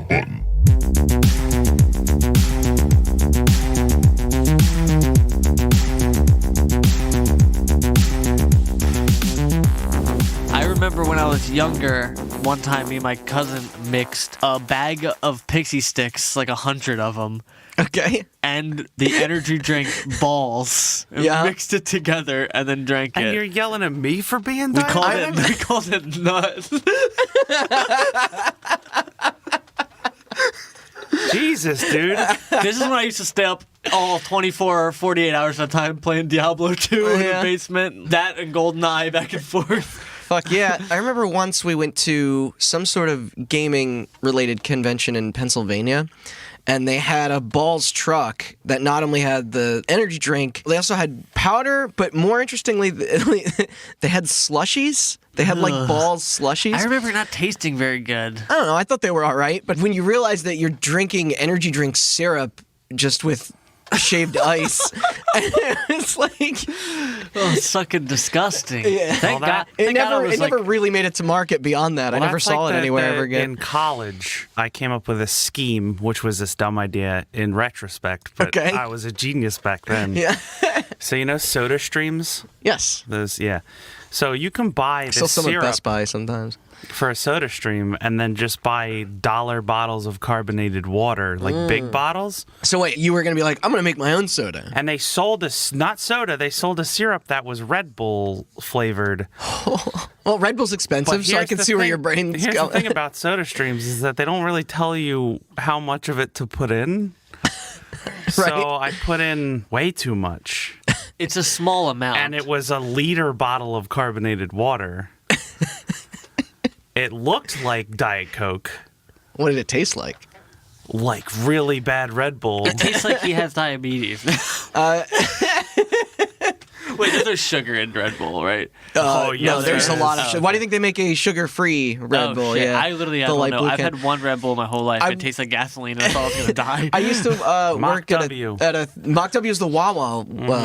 button. I remember when I was younger, one time me and my cousin mixed a bag of pixie sticks, like 100 of them, Okay. and the energy drink balls. And Yeah. mixed it together and then drank And it. you're yelling at me for being We dumb? called it nuts. Jesus, dude. This is when I used to stay up all 24 or 48 hours at a time playing Diablo 2 in the Yeah. basement. That and GoldenEye back and forth. Fuck yeah. I remember once we went to some sort of gaming-related convention in Pennsylvania, and they had a balls truck that not only had the energy drink, they also had powder, but more interestingly, they had slushies. They had, like, balls slushies. I remember not tasting very good. I don't know. I thought they were all right. But when you realize that you're drinking energy drink syrup just with shaved ice, it's like... Oh, it's fucking disgusting. Yeah. Thank Well, God. that- It never really made it to market beyond that. I never That's saw like it anywhere the- ever again. In college, I came up with a scheme, which was this dumb idea in retrospect, but Okay. I was a genius back then. Yeah. So you know Soda Streams? Yes. Those, yeah. So you can buy Still this some at syrup Best Buy sometimes. for a Soda Stream and then just buy dollar bottles of carbonated water, like big bottles. So wait, you were going to be like, I'm going to make my own soda. And they sold not soda, they sold a syrup that was Red Bull flavored. Well, Red Bull's expensive, so I here's can the see where thing- your brain's Here's going. the thing about Soda Streams is that they don't really tell you how much of it to put in. So I put in way too much. It's a small amount. And it was a liter bottle of carbonated water. It looked like Diet Coke, What did it taste like? like really bad Red Bull. It tastes like he has diabetes. Wait, there's no sugar in Red Bull, right? Oh, yeah, no, there's there a lot is. of sugar. Why do you think they make a sugar-free Red Oh, Bull? shit. Yeah, I literally The don't light know. blue I've can. had one Red Bull my whole life. It tastes like gasoline, and I thought I was going to die. I used to work at W. a Mach W is the Wawa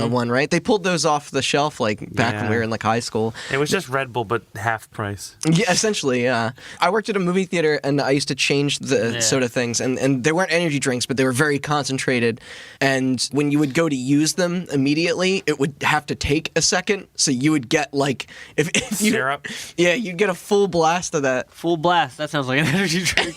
one, right? They pulled those off the shelf like back when we were in like high school. It was just Red Bull, but half price. Yeah, essentially, yeah. I worked at a movie theater, and I used to change the Yeah. soda things, and they weren't energy drinks, but they were very concentrated. And when you would go to use them immediately, it would have to take a second. So you would get like if you Syrup. yeah, you'd get a full blast of that. Full blast. That sounds like an energy drink.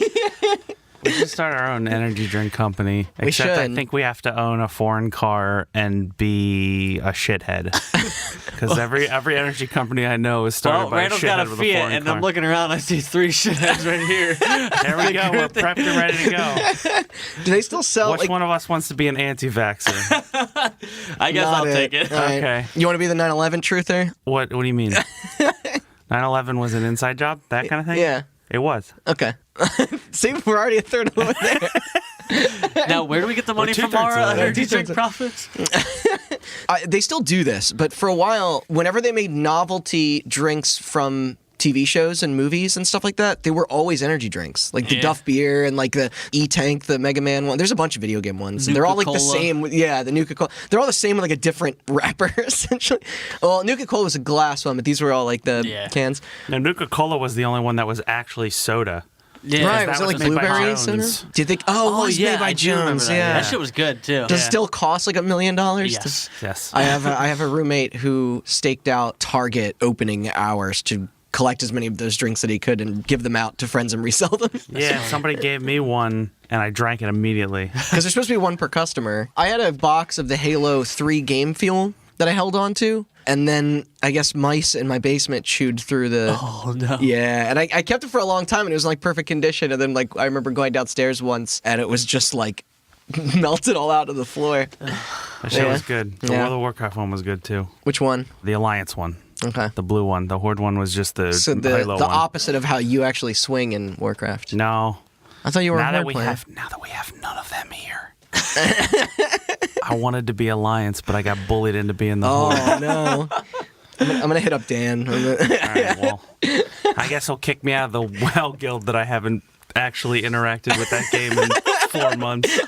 We should start our own energy drink company. We Except I should. think we have to own a foreign car and be a shithead. Because every energy company I know is started Well, by Randall's a shithead got a with Fiat, a foreign and car. I'm looking around. I see 3 shitheads right here. There we go. We're prepped and ready to go. Do they still sell? Which like, one of us wants to be an anti-vaxxer? I guess not I'll take it. All right. Okay. You want to be the 9/11 truther? What do you mean? 9/11 was an inside job? That kind of thing? Yeah. It was. Okay. See, we're already a third of the way there. Now, where do we get the money from two-thirds our of it. energy drink Two-thirds. profits? They still do this, but for a while, whenever they made novelty drinks from TV shows and movies and stuff like that, they were always energy drinks, like the Yeah. Duff beer and like the E-Tank, the Mega Man one. There's a bunch of video game ones. And they're all like the Nuka-Cola. same. Yeah, the Nuka-Cola. They're all the same with like a different wrapper, essentially. Well, Nuka-Cola was a glass one, but these were all like the Yeah. cans. No, Nuka-Cola was the only one that was actually soda. Yeah. Right, that was it was like made by blueberry soda? Jones. Do you think? Oh, it was yeah, made by I do remember Jones. that. Yeah. That shit was good, too. Does it still cost like $1 million? Yes. Yes. I have a roommate who staked out Target opening hours to collect as many of those drinks that he could and give them out to friends and resell them. Yeah, somebody gave me one, and I drank it immediately. Because there's supposed to be one per customer. I had a box of the Halo 3 game fuel that I held on to, and then I guess mice in my basement chewed through the... Oh, no. Yeah, and I kept it for a long time, and it was in like perfect condition, and then like I remember going downstairs once, and it was just like melted all out of the floor. That shit Yeah. was good. The Yeah. World of Warcraft one was good, too. Which one? The Alliance one. Okay. The blue one. The Horde one was just the So the Halo one. opposite of how you actually swing in Warcraft. No. I thought you were a Now that Horde we player. have none of them here. I wanted to be Alliance, but I got bullied into being the Horde. Oh no! I'm gonna hit up Dan. All right, well, I guess he'll kick me out of the WoW guild that I haven't actually interacted with that game in 4 months.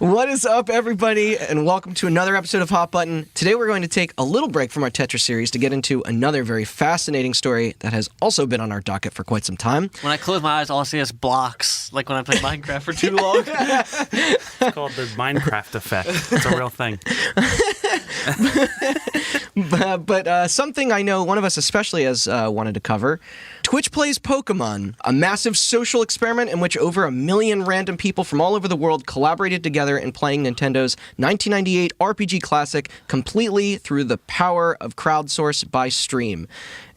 What is up, everybody, and welcome to another episode of Hot Button. Today we're going to take a little break from our Tetris series to get into another very fascinating story that has also been on our docket for quite some time. When I close my eyes, all I see is blocks, like when I play Minecraft for too long. It's called the Minecraft effect. It's a real thing. But something I know one of us especially has wanted to cover. Twitch Plays Pokémon, a massive social experiment in which over 1 million random people from all over the world collaborated together in playing Nintendo's 1998 RPG classic completely through the power of crowdsource by stream.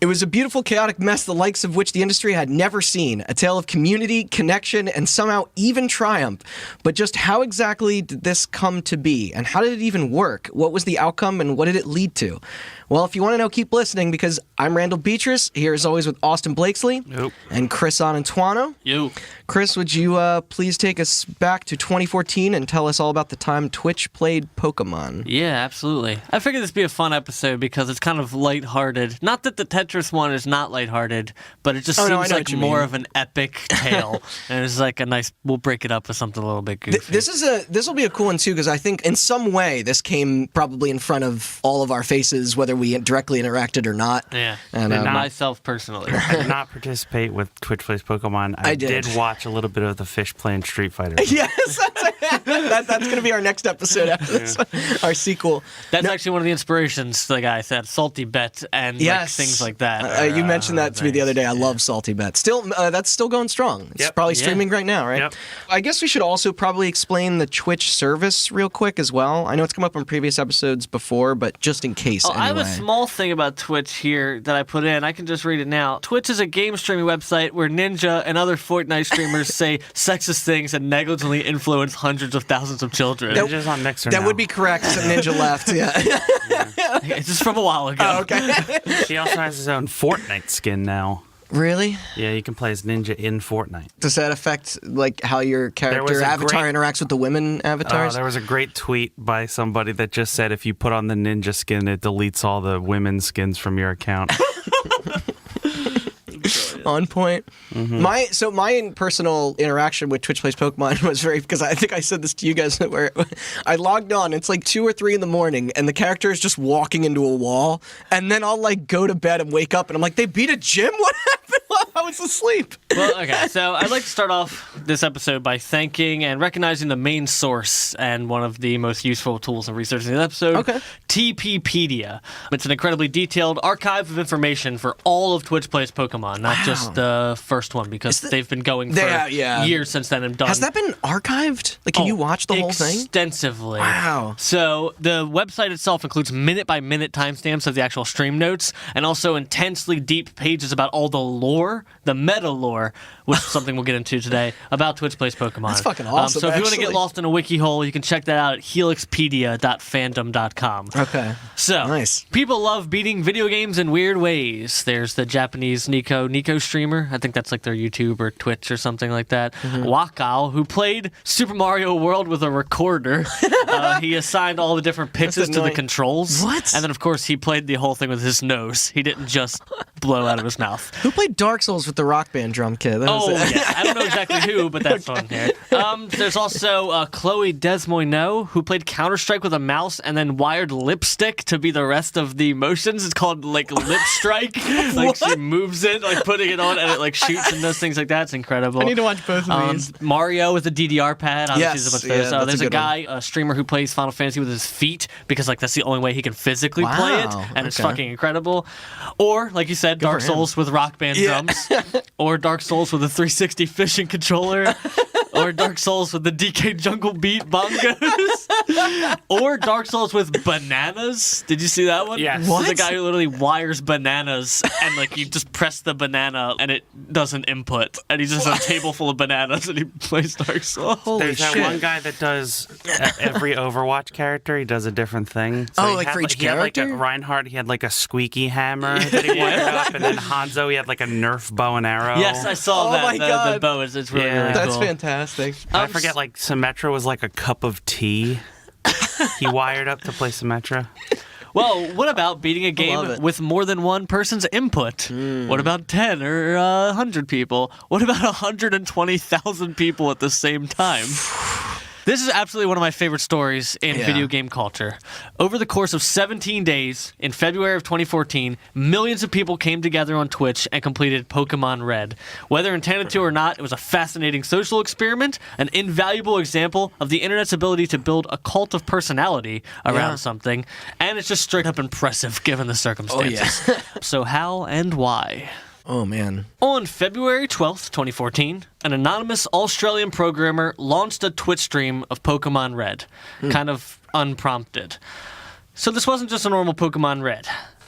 It was a beautiful, chaotic mess the likes of which the industry had never seen, a tale of community, connection, and somehow even triumph. But just how exactly did this come to be, and how did it even work? What was the outcome, and what did it lead to? Well, if you want to know, keep listening, because I'm Randall Beatrice, here as always with Austin Blakesley, and Chris Anantuano. You. Chris, would you please take us back to 2014 and tell us all about the time Twitch played Pokemon? Yeah, absolutely. I figured this would be a fun episode because it's kind of lighthearted. Not that the Tetris one is not lighthearted, but it just seems like more of an epic tale. And it's like a nice, we'll break it up with something a little bit goofy. This will be a cool one too, because I think in some way this came probably in front of all of our faces, whether we directly interacted or not. Yeah, and myself personally. I did not participate with Twitch Plays Pokemon. I did watch a little bit of the fish playing Street Fighter. Yes, that's going to be our next episode after this, our sequel. That's actually one of the inspirations, the guy said, Salty Bet and like, things like that. You mentioned that to me the other day. I love Salty Bet. Still, that's still going strong. It's probably streaming right now, right? Yep. I guess we should also probably explain the Twitch service real quick as well. I know it's come up on previous episodes before, but just in case anyway. I have a small thing about Twitch here that I put in. I can just read it now. Twitch is a game streaming website where Ninja and other Fortnite streamers say sexist things and negligently influence hundreds of thousands of children. Ninja's on Mixer That now. would be correct. Some Ninja left, It's just from a while ago. Oh, okay. He also has his own Fortnite skin now. Really? Yeah, you can play as Ninja in Fortnite. Does that affect like how your character avatar interacts with the women avatars? There was a great tweet by somebody that just said if you put on the Ninja skin, it deletes all the women's skins from your account. On point. Mm-hmm. My personal interaction with Twitch Plays Pokemon was because I think I said this to you guys, where I logged on, it's like 2 or 3 in the morning, and the character is just walking into a wall, and then I'll like go to bed and wake up, and I'm like, they beat a gym? What happened while I was asleep? Well, okay, so I'd like to start off this episode by thanking and recognizing the main source and one of the most useful tools in researching the episode, TPpedia. It's an incredibly detailed archive of information for all of Twitch Plays Pokemon, not just the first one, because they've been going for years since then and done. Has that been archived? Like, can you watch the whole thing? Extensively. Wow. So the website itself includes minute-by-minute timestamps of the actual stream notes, and also intensely deep pages about all the lore, the meta lore, which is something we'll get into today, about Twitch Plays Pokemon. That's fucking awesome, So if you want to get lost in a wiki hole, you can check that out at helixpedia.fandom.com. Okay. So, nice. People love beating video games in weird ways. There's the Japanese Nico streamer. I think that's like their YouTube or Twitch or something like that. Wakao, who played Super Mario World with a recorder. He assigned all the different pitches to the controls. What? And then, of course, he played the whole thing with his nose. He didn't just blow out of his mouth. Who played Dark Souls with the Rock Band drum kit? I don't know exactly who, but that's on here. There's also Chloe Desmoineau, who played Counter-Strike with a mouse and then wired lipstick to be the rest of the motions. It's called, like, lip strike. Like, she moves it, like, putting it on, and it, like, shoots and does things like that. It's incredible. I need to watch both of these. Mario with a DDR pad. Obviously, Yes, there's that's there's a a good guy, a streamer who plays Final Fantasy with his feet, because, like, that's the only way he can physically play it, and it's fucking incredible. Or, like you said, Dark Souls with Rock Band drums. Or Dark Souls with a 360 fishing controller. Or Dark Souls with the DK Jungle Beat bongos. Or Dark Souls with bananas. Did you see that one? Yes. There's a guy who literally wires bananas, and like you just press the banana and it does an input, and he just has a table full of bananas and he plays Dark Souls. There's that one guy that does every Overwatch character. He does a different thing. So like for each character? He had Reinhardt, he had like a squeaky hammer that he wired up, and then Hanzo, he had like a Nerf bow and arrow. Yes, I saw that. My God. The bow it's really, really cool. That's fantastic. I forget, like, Symmetra was like a cup of tea. He wired up to play Symmetra. Well, what about beating a game with more than one person's input? What about 10 or 100 people? What about 120,000 people at the same time? This is absolutely one of my favorite stories in video game culture. Over the course of 17 days, in February of 2014, millions of people came together on Twitch and completed Pokemon Red. Whether intended to or not, it was a fascinating social experiment, an invaluable example of the internet's ability to build a cult of personality around something, and it's just straight up impressive given the circumstances. So how and why? Oh, man. On February 12th, 2014, an anonymous Australian programmer launched a Twitch stream of Pokemon Red, kind of unprompted. So this wasn't just a normal Pokemon Red.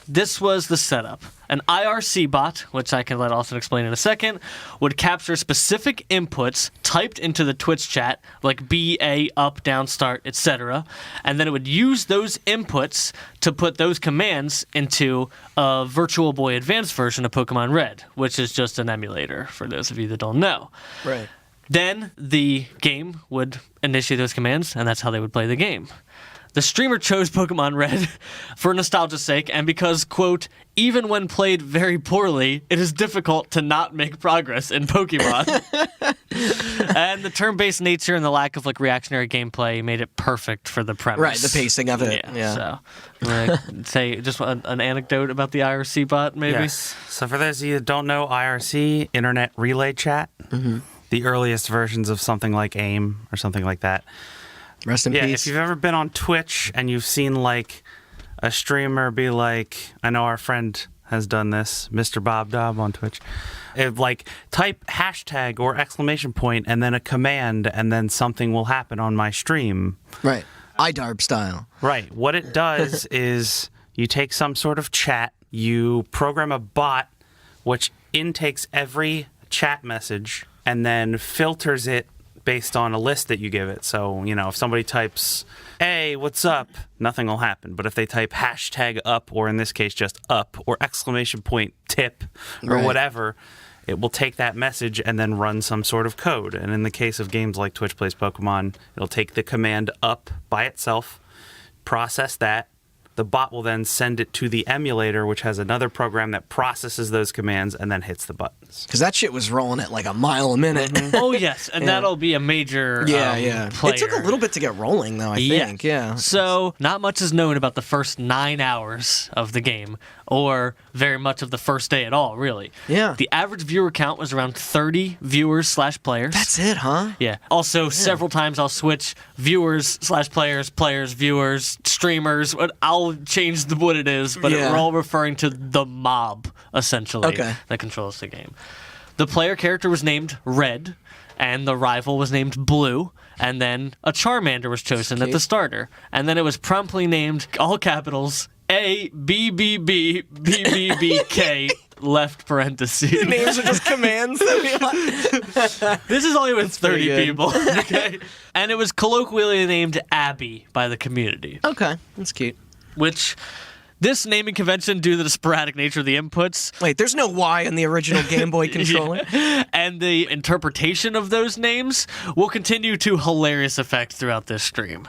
This was the setup. An IRC bot, which I can let Austin explain in a second, would capture specific inputs typed into the Twitch chat, like B, A, up, down, start, etc., and then it would use those inputs to put those commands into a Virtual Boy Advance version of Pokemon Red, which is just an emulator, for those of you that don't know. Right. Then the game would initiate those commands, and that's how they would play the game. The streamer chose Pokemon Red for nostalgia's sake and because, quote, even when played very poorly, it is difficult to not make progress in Pokemon. And the turn-based nature and the lack of reactionary gameplay made it perfect for the premise. Right, the pacing of it. Yeah. So, say just an anecdote about the IRC bot, maybe? Yes. So for those of you that don't know, IRC, Internet Relay Chat, the earliest versions of something like AIM or something like that. Rest in peace. If you've ever been on Twitch and you've seen a streamer be like, I know our friend has done this, Mr. Bob Dobb on Twitch, type hashtag or exclamation point and then a command and then something will happen on my stream. Right. iDarb style. Right. What it does is you take some sort of chat, you program a bot which intakes every chat message and then filters it based on a list that you give it. So, if somebody types, hey, what's up? Nothing will happen. But if they type hashtag up, or in this case, just up, or exclamation point tip, or whatever, it will take that message and then run some sort of code. And in the case of games like Twitch Plays Pokemon, it'll take the command up by itself, process that. The bot will then send it to the emulator, which has another program that processes those commands and then hits the buttons. Because that shit was rolling at a mile a minute. Oh, yes. And that'll be a major player. It took a little bit to get rolling, though, I think. Yeah. So, not much is known about the first 9 hours of the game, or very much of the first day at all, really. Yeah. The average viewer count was around 30 viewers/players. That's it, huh? Yeah. Also, several times I'll switch viewers/players, players, viewers, streamers. I'll change what it is, but we're all referring to the mob, essentially, that controls the game. The player character was named Red, and the rival was named Blue, and then a Charmander was chosen at the starter. And then it was promptly named, all capitals, A, B, B, B, B, B, B, K, left parentheses. The names are just commands. This is only with 30 people. Okay? And it was colloquially named Abby by the community. Okay, that's cute. Which, this naming convention, due to the sporadic nature of the inputs... Wait, there's no Y in the original Game Boy controller? And the interpretation of those names will continue to hilarious effect throughout this stream.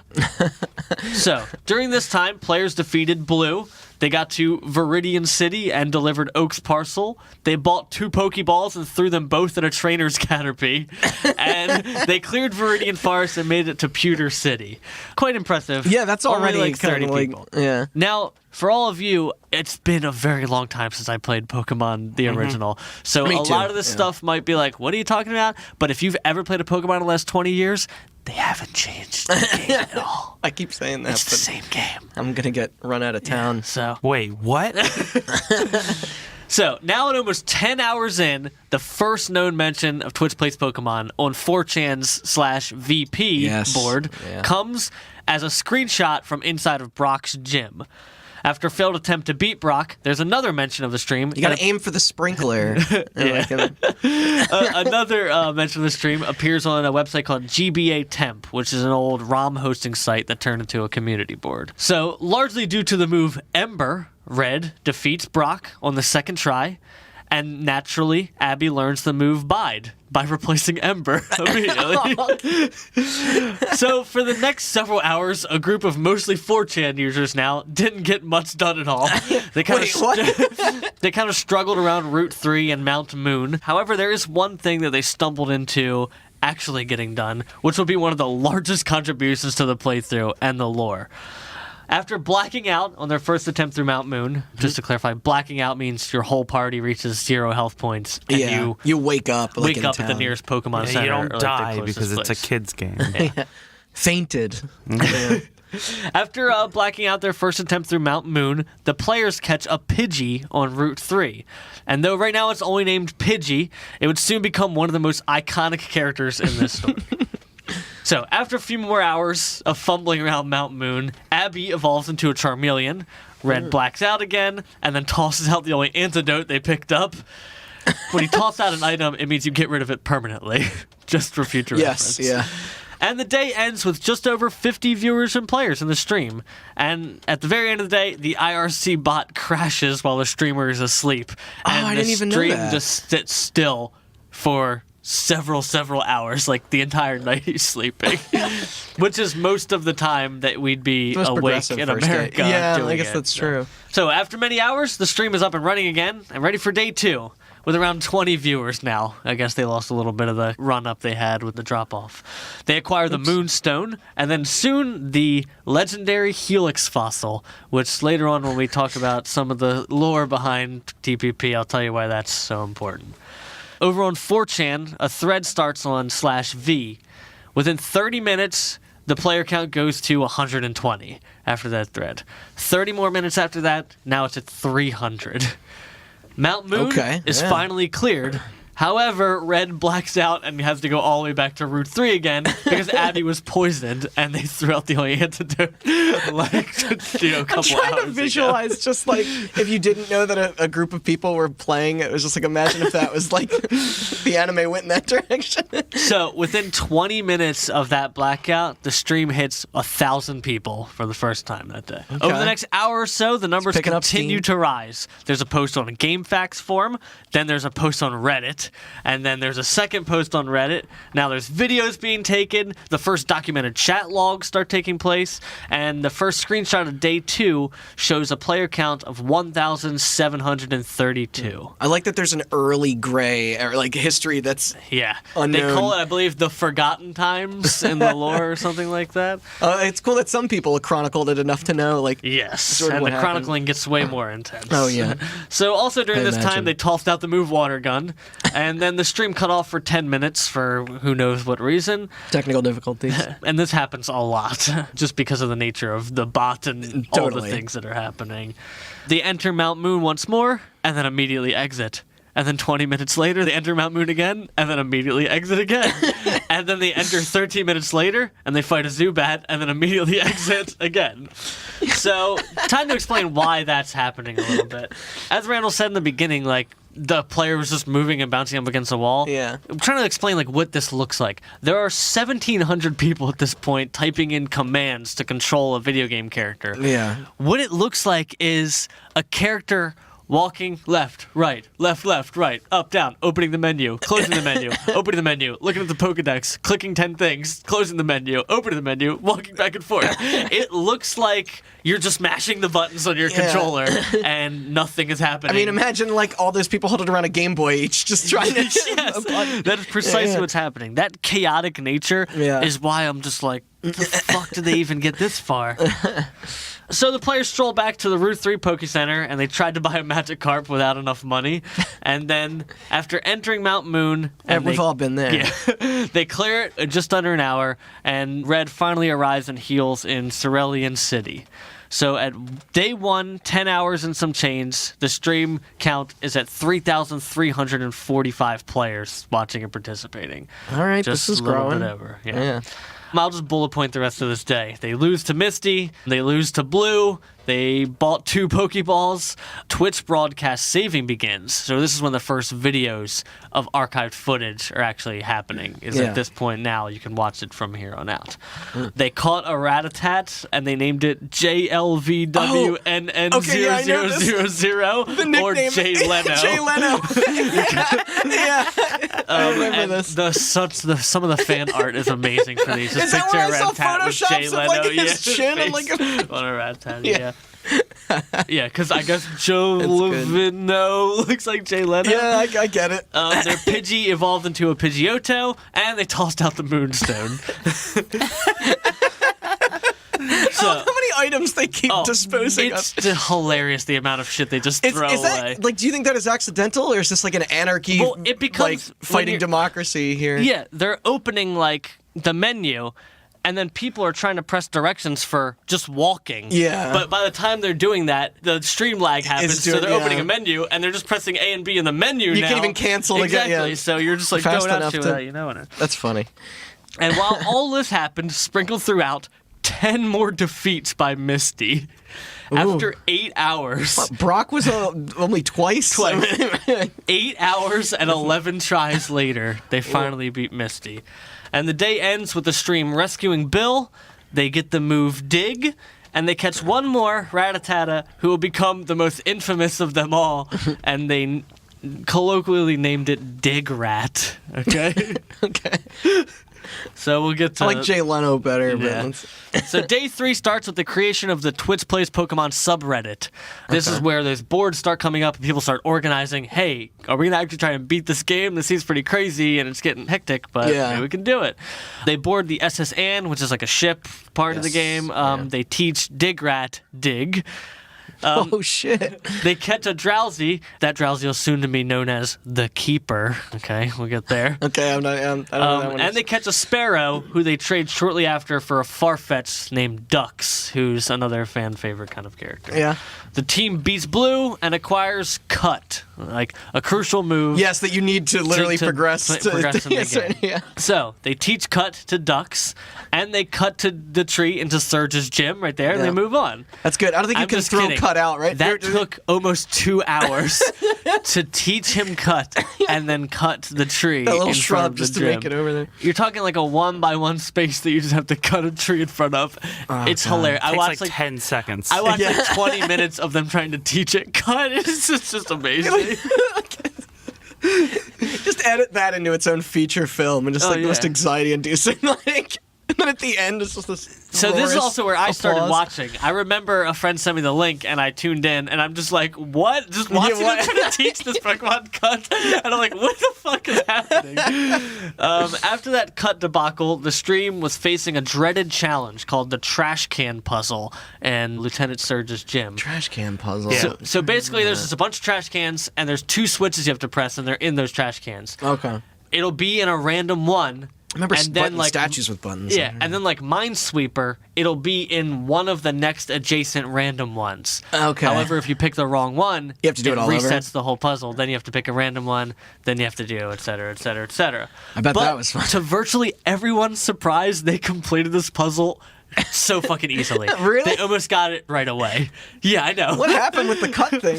So, during this time, players defeated Blue. They got to Viridian City and delivered Oak's parcel. They bought 2 Pokeballs and threw them both at a trainer's Caterpie. And they cleared Viridian Forest and made it to Pewter City. Quite impressive. Yeah, that's already only 30 people. Yeah. Now, for all of you, it's been a very long time since I played Pokemon, the original. So Me a too. lot of this stuff might be like, what are you talking about? But if you've ever played a Pokemon in the last 20 years, they haven't changed the game at all. I keep saying that, It's the same game. I'm going to get run out of town. So Wait, what? So, now at almost 10 hours in, the first known mention of Twitch Plays Pokemon on 4chan's /VP board comes as a screenshot from inside of Brock's gym. After a failed attempt to beat Brock, there's another mention of the stream. You gotta aim for the sprinkler. Another mention of the stream appears on a website called GBA Temp, which is an old ROM hosting site that turned into a community board. So, largely due to the move Ember, Red defeats Brock on the second try, and naturally, Abby learns the move Bide by replacing Ember immediately. So for the next several hours, a group of mostly 4chan users now didn't get much done at all. They kind they kind of struggled around Route 3 and Mount Moon. However, there is one thing that they stumbled into actually getting done, which will be one of the largest contributions to the playthrough and the lore. After blacking out on their first attempt through Mount Moon, just to clarify, blacking out means your whole party reaches 0 health points. And you wake up at the nearest Pokemon Center. You don't die because place. it's a kid's game. Fainted. After blacking out their first attempt through Mount Moon, the players catch a Pidgey on Route 3. And though right now it's only named Pidgey, it would soon become one of the most iconic characters in this story. So, after a few more hours of fumbling around Mount Moon, Abby evolves into a Charmeleon, Red blacks out again, and then tosses out the only antidote they picked up. When you toss out an item, it means you get rid of it permanently, just for future reference. Yes, yeah. And the day ends with just over 50 viewers and players in the stream. And at the very end of the day, the IRC bot crashes while the streamer is asleep. And I didn't even know the that. stream just sits still for several hours, like the entire night he's sleeping, which is most of the time that we'd be awake in America. Yeah, I guess that's true. So after many hours, the stream is up and running again and ready for day 2 with around 20 viewers now. I guess they lost a little bit of the run-up they had with the drop-off. They acquire the Moonstone, and then soon the legendary Helix fossil, which later on when we talk about some of the lore behind TPP, I'll tell you why that's so important. Over on 4chan, a thread starts on /v. Within 30 minutes, the player count goes to 120 after that thread. 30 more minutes after that, now it's at 300. Mount Moon is finally cleared. However, Red blacks out and has to go all the way back to Route 3 again because Abby was poisoned and they threw out the only antidote a couple I'm trying hours to visualize ago. just like if you didn't know that a group of people were playing, it was just like imagine if that was like the anime went in that direction. So within 20 minutes of that blackout, the stream hits 1,000 people for the first time that day. Okay. Over the next hour or so, the numbers continue to rise. There's a post on a GameFAQs forum, then there's a post on Reddit, and then there's a second post on Reddit. Now there's videos being taken, the first documented chat logs start taking place, and the first screenshot of day 2 shows a player count of 1,732. I like that there's an early gray or like history that's unknown. They call it, I believe, the Forgotten Times in the lore or something like that. It's cool that some people chronicled it enough to know, like sort of and the chronicling gets way more intense. Oh yeah. So also during this time, they tossed out the move water gun, and then the stream cut off for 10 minutes for who knows what reason. Technical difficulties. And this happens a lot, just because of the nature of the bot and all the things that are happening. They enter Mount Moon once more, and then immediately exit. And then 20 minutes later, they enter Mount Moon again, and then immediately exit again. And then they enter 13 minutes later, and they fight a Zubat, and then immediately exit again. So, time to explain why that's happening a little bit. As Randall said in the beginning, like, the player was just moving and bouncing up against a wall. Yeah. I'm trying to explain like what this looks like. There are 1,700 people at this point typing in commands to control a video game character. Yeah. What it looks like is a character walking left, right, up, down, opening the menu, closing the menu, opening the menu, looking at the Pokedex, clicking 10 things, closing the menu, opening the menu, walking back and forth. It looks like you're just mashing the buttons on your controller and nothing is happening. I mean, imagine like all those people holding around a Game Boy each just trying to... Yes, that is precisely what's happening. That chaotic nature is why I'm just like, the fuck did they even get this far? So the players stroll back to the Route 3 Poke Center, and they tried to buy a Magikarp without enough money. And then, after entering Mount Moon... And we've all been there. Yeah, they clear it in just under an hour, and Red finally arrives and heals in Cerulean City. So at day 1, 10 hours and some change, the stream count is at 3,345 players watching and participating. All right, just this is a little growing. bit over. Yeah. I'll just bullet point the rest of this day. They lose to Misty. They lose to Blue. They bought 2 Pokeballs. Twitch broadcast saving begins. So this is when the first videos of archived footage are actually happening. At this point now, you can watch it from here on out. They caught a Ratatat, and they named it JLVWNN0000 or Jay Leno. Jay Leno. I remember this. Some of the fan art is amazing for these. Is that where I saw Rattata with photoshops Jay of Leno. like his chin? On a Rattata, yeah. Yeah, because I guess Joe Levino looks like Jay Leno. Yeah, I get it. Their Pidgey evolved into a Pidgeotto, and they tossed out the Moonstone. So, how many items they keep disposing of. It's hilarious the amount of shit they just throw away. Like, do you think that is accidental, or is this like an anarchy? Well, it becomes like fighting democracy here. Yeah, they're opening like the menu, and then people are trying to press directions for just walking. Yeah. But by the time they're doing that, the stream lag happens, so they're opening a menu, and they're just pressing A and B in the menu You now. can't even cancel exactly. again. Yeah. So you're just like Fast going out enough to without you knowing it. That's funny. And while all this happened, sprinkled throughout, 10 more defeats by Misty. After 8 hours. Brock was only twice? 8 hours and 11 tries later, they finally beat Misty. And the day ends with the stream rescuing Bill. They get the move Dig. And they catch one more, Rattata, who will become the most infamous of them all. And they colloquially named it Dig Rat. Okay? Okay. So we'll get to... I like Jay Leno better. Yeah. So day 3 starts with the creation of the Twitch Plays Pokemon subreddit. This is where those boards start coming up and people start organizing, hey, are we going to actually try and beat this game? This seems pretty crazy and it's getting hectic, but maybe we can do it. They board the SS Anne, which is like a ship part of the game. They teach Digrat Dig. Oh, shit. They catch a Drowsy. That Drowsy will soon to be known as the Keeper. Okay, we'll get there. Okay, I don't know that one. And they catch a Sparrow, who they trade shortly after for a Farfetch named Dux, who's another fan favorite kind of character. Yeah. The team beats Blue and acquires Cut, like a crucial move. Yes, that you need to literally progress in the game. Yeah. So they teach Cut to Dux, and they cut to the tree into Surge's gym right there, and they move on. That's good. I don't think you can throw Cut out, right? That took almost 2 hours to teach him Cut and then cut the tree. A little in shrub just to make it over there. You're talking like a 1x1 space that you just have to cut a tree in front of. It's hilarious. It takes like 10 seconds. I watched like 20 minutes of them trying to teach it Cut. It's just amazing. Just edit that into its own feature film and just the most anxiety-inducing, like. And then at the end, it's just this. So this is also where I started watching. I remember a friend sent me the link, and I tuned in, and I'm just like, "What? Just watching them try to teach this Pokemon Cut?" And I'm like, "What the fuck is happening?" After that Cut debacle, the stream was facing a dreaded challenge called the Trashcan Puzzle and Lieutenant Surge's gym. Trashcan Puzzle. Yeah. So basically, there's just a bunch of trash cans, and there's 2 switches you have to press, and they're in those trash cans. Okay. It'll be in a random one. I remember and then, like, statues with buttons. Yeah, and then like Minesweeper, it'll be in one of the next adjacent random ones. Okay. However, if you pick the wrong one, you have to do it all over. Resets the whole puzzle. Then you have to pick a random one. Then you have to do et cetera, et cetera, et cetera. I bet that was fun. To virtually everyone's surprise, they completed this puzzle so fucking easily. Really? They almost got it right away. Yeah, I know. What happened with the Cut thing?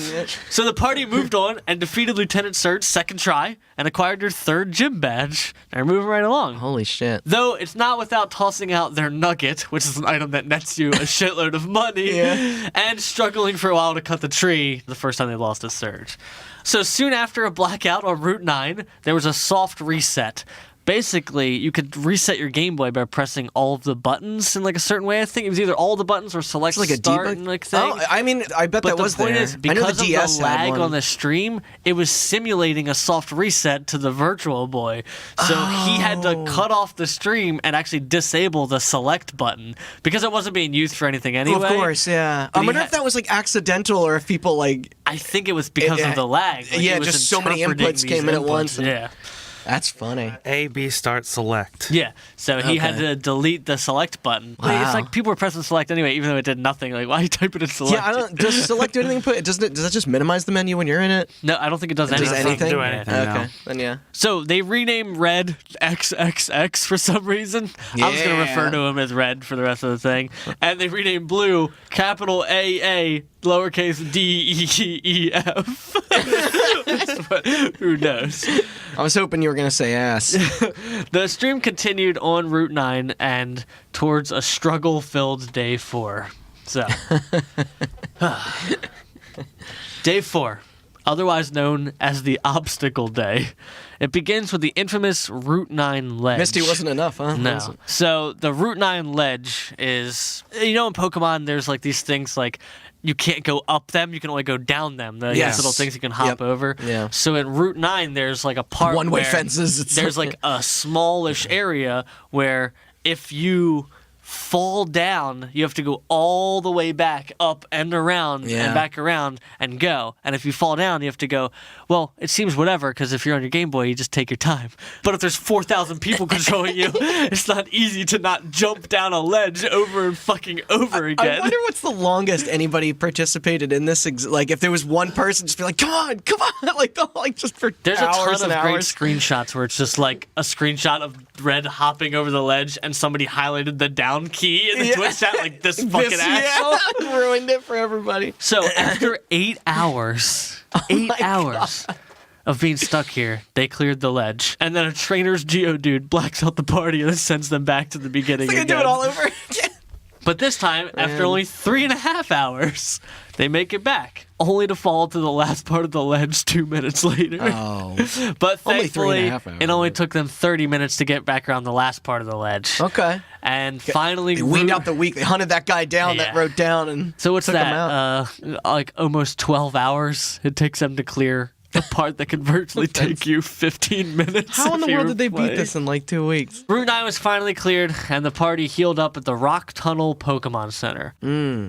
So the party moved on and defeated Lieutenant Surge's second try and acquired their 3rd gym badge. They're moving right along. Holy shit. Though it's not without tossing out their nugget, which is an item that nets you a shitload of money, and struggling for a while to cut the tree the first time they lost a Surge. So soon after a blackout on Route 9, there was a soft reset. Basically, you could reset your Game Boy by pressing all of the buttons in like a certain way. I think it was either all the buttons or select like a start debug and like thing. Oh, I mean, I bet that was there. But the point is, because I know the of DS the lag one. on the stream, it was simulating a soft reset to the Virtual Boy. So he had to cut off the stream and actually disable the select button because it wasn't being used for anything anyway. Well, of course, yeah. I wonder if that was like accidental or if people like. I think it was because of the lag. Like, yeah, just so many inputs came in at once. Yeah. That's funny. A, B, start, select. Yeah, so he had to delete the select button. Wow. It's like people were pressing select anyway, even though it did nothing. Like, why are you typing in select? Yeah, I don't. Does select do anything? Does that just minimize the menu when you're in it? No, I don't think it does anything. Does anything? Do anything. Okay, No. then yeah. So they renamed Red XXX for some reason. I'm just gonna refer to him as Red for the rest of the thing. And they renamed Blue capital AA lowercase DEEF. But who knows? I was hoping you were gonna say ass. The stream continued on Route 9 and towards a struggle-filled day 4. So, day 4, otherwise known as the Obstacle Day. It begins with the infamous Route 9 ledge. Misty wasn't enough, huh? No. So the Route 9 ledge is, in Pokemon, there's like these things like you can't go up them. You can only go down them. These little things you can hop over. Yeah. So in Route 9, there's like a part one-way where fences. There's like a smallish area where if you fall down, you have to go all the way back up and around and back around and go. And if you fall down, you have to go, well, it seems whatever, because if you're on your Game Boy, you just take your time. But if there's 4,000 people controlling you, it's not easy to not jump down a ledge over and fucking over again. I wonder what's the longest anybody participated in this. Like, if there was one person just be like, come on, like just for There's hours a ton of great hours. screenshots where it's just like a screenshot of Red hopping over the ledge and somebody highlighted the down key in the Twitch chat, like this fucking asshole. Yeah, ruined it for everybody. So after 8 hours, of being stuck here, they cleared the ledge. And then a trainer's Geodude blacks out the party and then sends them back to the beginning They're again. gonna do it all over again. But this time, after only 3.5 hours, they make it back, only to fall to the last part of the ledge 2 minutes later. Oh. But Only thankfully, 3.5 hours. it only took them 30 minutes to get back around the last part of the ledge. Okay. And finally, They weaned out the weak. They hunted that guy down that wrote down and so what's took him that? out. Like almost 12 hours it takes them to clear a part that could virtually take you 15 minutes. How in if the you world did they play. beat this in like 2 weeks? Route 9 was finally cleared, and the party healed up at the Rock Tunnel Pokemon Center.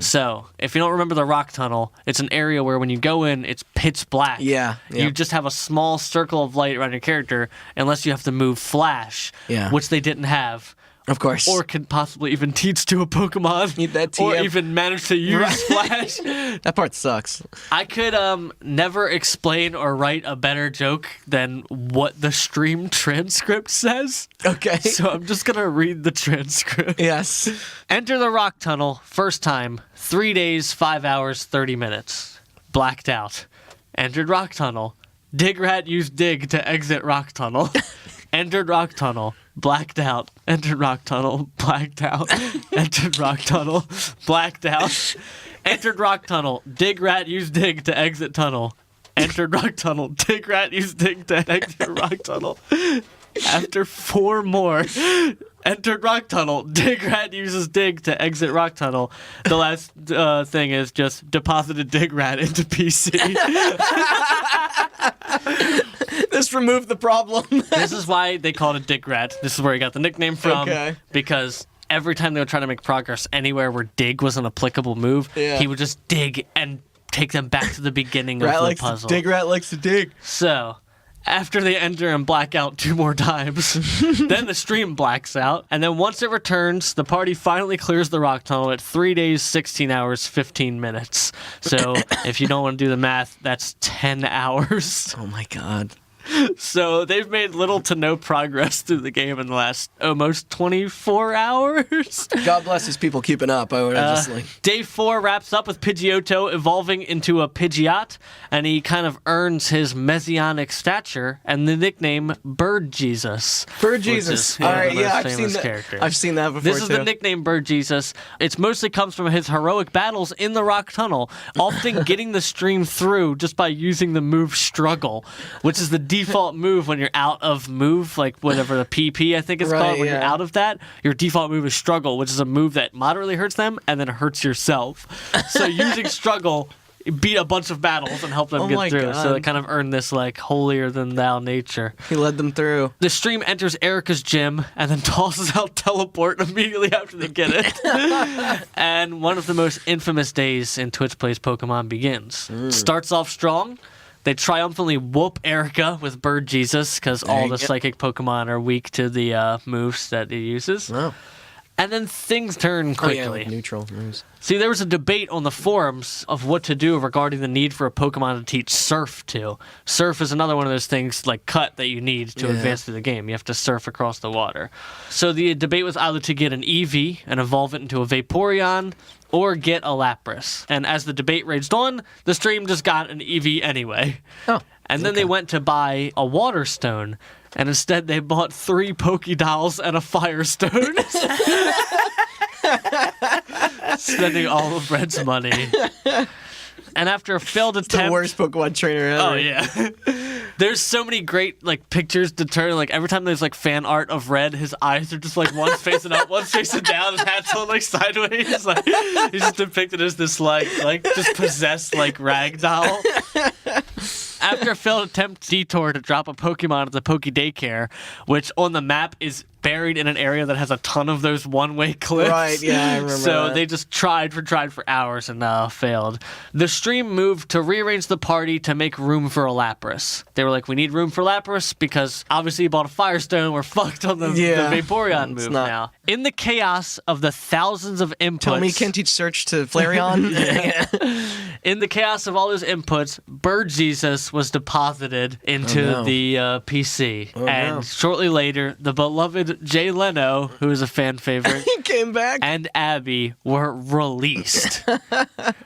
So, if you don't remember the Rock Tunnel, it's an area where when you go in, it's pitch black. Yeah. You just have a small circle of light around your character, unless you have to move Flash, which they didn't have. Of course. Or could possibly even teach to a Pokemon. Need that or TM. even manage to use Flash. That part sucks. I could never explain or write a better joke than what the stream transcript says. Okay. So I'm just going to read the transcript. Yes. Enter the Rock Tunnel, first time, 3 days, 5 hours, 30 minutes. Blacked out. Entered Rock Tunnel. Digrat used dig to exit Rock Tunnel. Entered Rock Tunnel. Blacked out. Entered Rock Tunnel. Blacked out. Entered Rock Tunnel. Blacked out. Entered Rock Tunnel. Digrat used dig to exit tunnel. Entered Rock Tunnel. Digrat used dig to exit Rock Tunnel. After 4 more. Entered Rock Tunnel. Digrat uses dig to exit Rock Tunnel. The last thing is just deposited Digrat into PC. This removed the problem. This is why they called it Digrat. This is where he got the nickname from. Okay. Because every time they would try to make progress anywhere where dig was an applicable move, he would just dig and take them back to the beginning of the puzzle. Digrat likes to dig. So, after they enter and black out 2 more times, then the stream blacks out, and then once it returns, the party finally clears the Rock Tunnel at 3 days, 16 hours, 15 minutes. So, if you don't want to do the math, that's 10 hours. Oh my god. So they've made little to no progress through the game in the last almost 24 hours. God bless these people keeping up. I would just like. Day 4 wraps up with Pidgeotto evolving into a Pidgeot, and he kind of earns his messianic stature and the nickname Bird Jesus. Bird Jesus. All right, yeah, I've seen that. Character. I've seen that before. This is the nickname Bird Jesus. It mostly comes from his heroic battles in the Rock Tunnel, often getting the stream through just by using the move Struggle, which is the default move when you're out of move, like whatever the PP I think it's called. When you're out of that, your default move is Struggle, which is a move that moderately hurts them and then hurts yourself. So using Struggle beat a bunch of battles and help them get through. God. So they kind of earned this like holier than thou nature. He led them through. The stream enters Erica's gym and then tosses out Teleport immediately after they get it. And one of the most infamous days in Twitch Plays Pokemon begins. Starts off strong. They triumphantly whoop Erica with Bird Jesus because all the psychic Pokemon are weak to the moves that he uses. Oh. And then things turn quickly. Like neutral moves. See, there was a debate on the forums of what to do regarding the need for a Pokemon to teach Surf to. Surf is another one of those things like Cut that you need to advance through the game. You have to surf across the water. So the debate was either to get an Eevee and evolve it into a Vaporeon or get a Lapras. And as the debate raged on, the stream just got an Eevee anyway. Oh. And then they went to buy a Water Stone, and instead they bought 3 Pokédolls and a Firestone. Spending all of Red's money. And after a failed attempt... The worst Pokemon trainer ever. Oh, yeah. There's so many great like pictures to turn. Like every time there's like fan art of Red, his eyes are just like one's facing up, one's facing down, his hat's on like sideways. Like he's just depicted as this like just possessed like rag doll. After a failed attempt, Detour to drop a Pokemon at the Poke Daycare, which on the map is buried in an area that has a ton of those one-way cliffs. Right, yeah, I remember So that. they just tried for hours and failed. The stream moved to rearrange the party to make room for a Lapras. They were like, we need room for Lapras because obviously you bought a Firestone. We're fucked on the Vaporeon move now. In the chaos of the thousands of inputs... Tell me you can't teach search to Flareon? In the chaos of all those inputs, Bird Jesus was deposited into the PC. Shortly later, the beloved Jay Leno, who is a fan favorite, He came back. and Abby were released.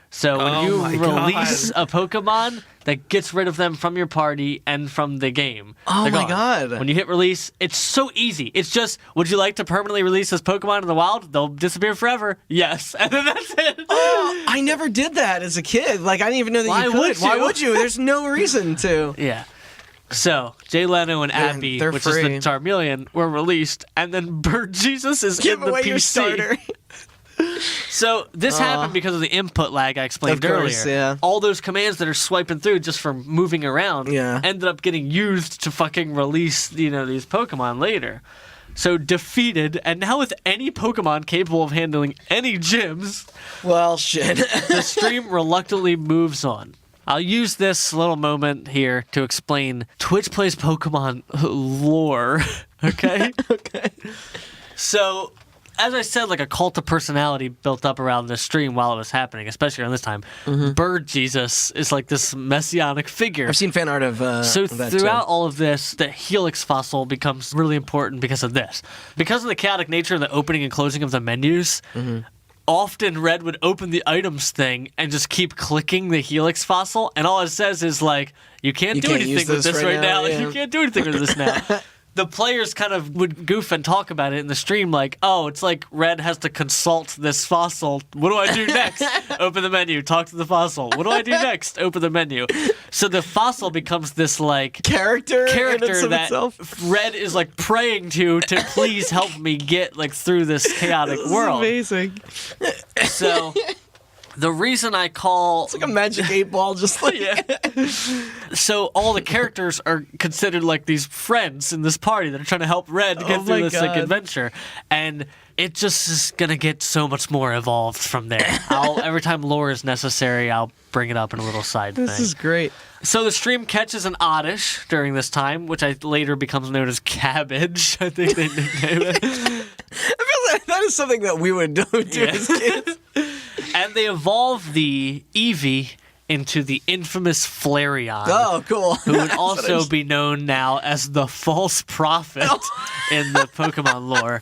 So when you release a Pokemon, that gets rid of them from your party and from the game. Oh my god. When you hit release, it's so easy. It's just, would you like to permanently release this Pokemon in the wild? They'll disappear forever. Yes. And then that's it. Oh, I never did that as a kid. Like, I didn't even know that you could. Why would you? There's no reason to. Yeah. So, Jay Leno and Abby, which is the Charmeleon, were released, and then Bird Jesus is in the away PC. Your starter. So this happened because of the input lag I explained earlier. Yeah. All those commands that are swiping through just from moving around ended up getting used to fucking release, these Pokemon later. So defeated, and now with any Pokemon capable of handling any gyms, well, shit. the stream reluctantly moves on. I'll use this little moment here to explain Twitch Plays Pokemon lore, okay? Okay. So, as I said, like a cult of personality built up around this stream while it was happening, especially around this time. Bird Jesus is like this messianic figure. I've seen fan art of So of that throughout too. all of this, the Helix fossil becomes really important because of this. Because of the chaotic nature of the opening and closing of the menus, often Red would open the items thing and just keep clicking the Helix fossil, and all it says is like, you can't do anything with this right now. Like, you can't do anything with this now. The players kind of would goof and talk about it in the stream like, oh, it's like Red has to consult this fossil. What do I do next? Open the menu, talk to the fossil. What do I do next? Open the menu. So the fossil becomes this like character that itself. Red is like praying to please help me get like through this chaotic world. Amazing. So the reason I call... It's like a magic 8-ball, just like... So all the characters are considered like these friends in this party that are trying to help Red get through this like adventure. And it just is going to get so much more evolved from there. Every time lore is necessary, I'll bring it up in a little side thing. This is great. So the stream catches an oddish during this time, which later becomes known as Cabbage. I think they nickname it. I feel like that is something that we would do as kids. And they evolve the Eevee into the infamous Flareon. Oh, cool. Who would also be known now as the False Prophet in the Pokemon lore,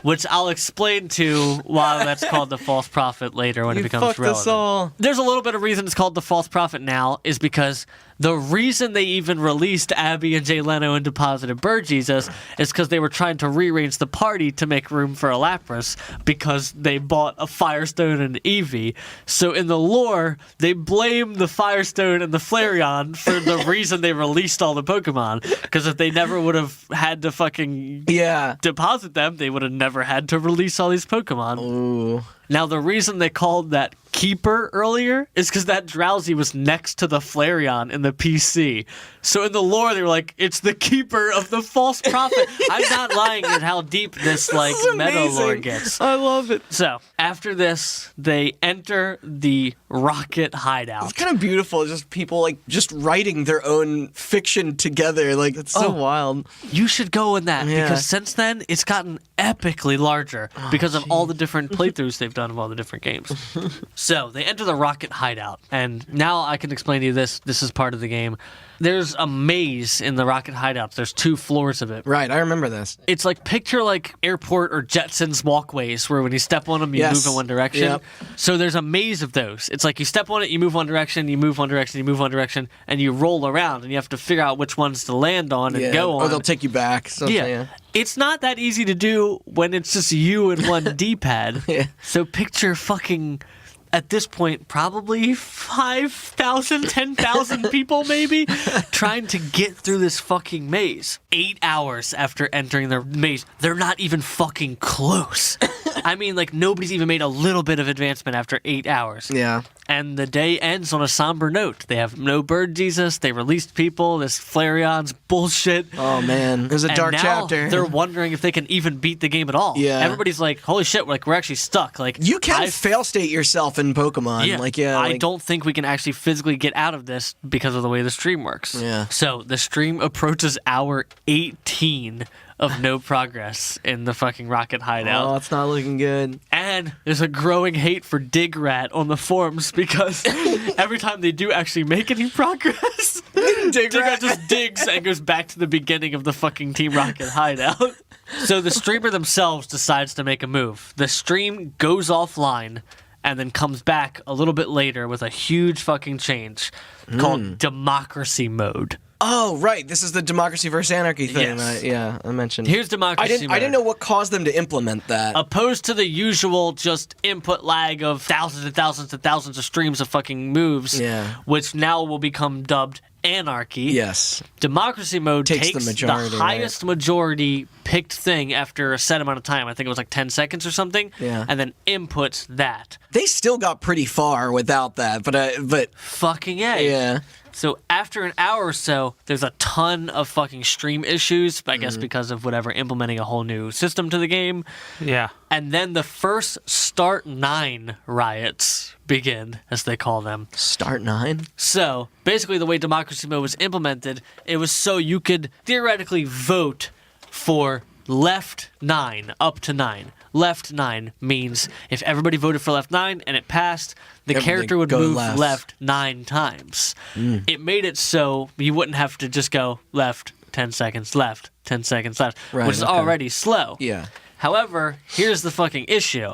which I'll explain to why that's called the False Prophet later when it becomes relevant. Us all. There's a little bit of reason it's called the False Prophet now is because the reason they even released Abby and Jay Leno and deposited Bird Jesus is because they were trying to rearrange the party to make room for a Lapras because they bought a Firestone and an Eevee. So in the lore, they blame the Firestone and the Flareon for the reason they released all the Pokemon. Because if they never would have had to fucking deposit them, they would have never had to release all these Pokemon. Ooh. Now, the reason they called that Keeper earlier is because that Drowsy was next to the Flareon in the PC. So in the lore, they were like, it's the Keeper of the False Prophet. I'm not lying at how deep this like meta lore gets. I love it. So after this, they enter the Rocket Hideout. It's kind of beautiful, just people like just writing their own fiction together. Like, it's so wild. You should go in that because since then, it's gotten epically larger because of all the different playthroughs they've done of all the different games. So they enter the Rocket Hideout, and now I can explain to you this. This is part of the game. There's a maze in the Rocket Hideouts. There's 2 floors of it. Right, I remember this. It's like picture like airport or Jetsons walkways where when you step on them, you move in one direction. Yep. So there's a maze of those. It's like you step on it, you move one direction, you move one direction, you move one direction, and you roll around, and you have to figure out which ones to land on and go on. Or they'll take you back. Yeah. It's not that easy to do when it's just you and one D-pad. So picture fucking at this point, probably 5,000, 10,000 people maybe, trying to get through this fucking maze. 8 hours after entering the maze, they're not even fucking close. I mean, like, nobody's even made a little bit of advancement after 8 hours. Yeah. And the day ends on a somber note. They have no Bird Jesus. They released people. This Flareon's bullshit. Oh, man. There's a dark chapter. They're wondering if they can even beat the game at all. Yeah. Everybody's like, holy shit, we're actually stuck. Like, you can fail state yourself in Pokemon. Yeah. I don't think we can actually physically get out of this because of the way the stream works. Yeah. So the stream approaches hour 18 of no progress in the fucking Rocket Hideout. Oh, it's not looking good. And there's a growing hate for Digrat on the forums because every time they do actually make any progress, Digrat just digs and goes back to the beginning of the fucking Team Rocket Hideout. So the streamer themselves decides to make a move. The stream goes offline and then comes back a little bit later with a huge fucking change called Democracy Mode. Oh, right. This is the democracy versus anarchy thing. Yes. I mentioned. Here's democracy mode. I didn't know what caused them to implement that. Opposed to the usual just input lag of thousands and thousands and thousands of streams of fucking moves, which now will become dubbed anarchy. Yes. Democracy mode takes the highest majority picked thing after a set amount of time. I think it was like 10 seconds or something. Yeah. And then inputs that. They still got pretty far without that, but fucking A. Yeah. So after an hour or so, there's a ton of fucking stream issues, I guess because of whatever, implementing a whole new system to the game. Yeah. And then the first Start 9 riots begin, as they call them. Start 9? So basically the way democracy mode was implemented, it was so you could theoretically vote for left 9 up to 9. Left 9 means if everybody voted for left 9 and it passed, the character would move left 9 times. It made it so you wouldn't have to just go left 10 seconds, left 10 seconds, left, which is already slow. Yeah. However, here's the fucking issue.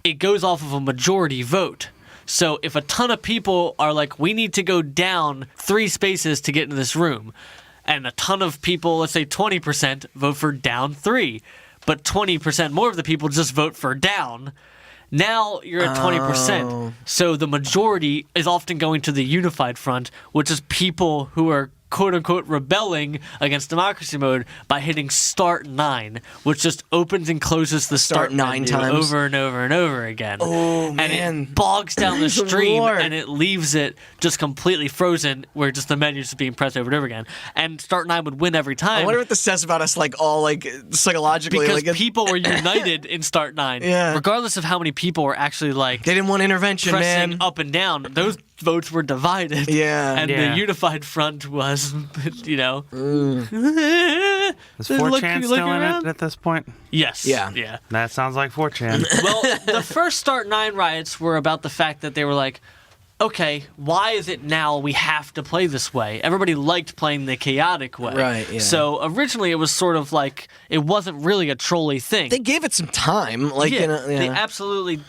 It goes off of a majority vote. So if a ton of people are like, we need to go down 3 spaces to get into this room, and a ton of people, let's say 20%, vote for down 3, but 20% more of the people just vote for down, now you're at 20%. So the majority is often going to the unified front, which is people who are quote-unquote rebelling against democracy mode by hitting Start 9, which just opens and closes the Start 9 times over and over and over again. Oh, man. And it bogs down the stream, and it leaves it just completely frozen, where just the menu's just being pressed over and over again. And Start 9 would win every time. I wonder what this says about us, like, all, like, psychologically. Because people were united in Start 9. Yeah. Regardless of how many people were actually, like... They didn't want intervention, pressing man. up and down. Those votes were divided. Yeah. And the unified front was, you know... Is 4chan still in it at this point? Yes. Yeah. That sounds like 4chan. Well, the first Start 9 riots were about the fact that they were like, okay, why is it now we have to play this way? Everybody liked playing the chaotic way. Right, yeah. So originally it was sort of like, it wasn't really a trolly thing. They gave it some time. Like, they absolutely,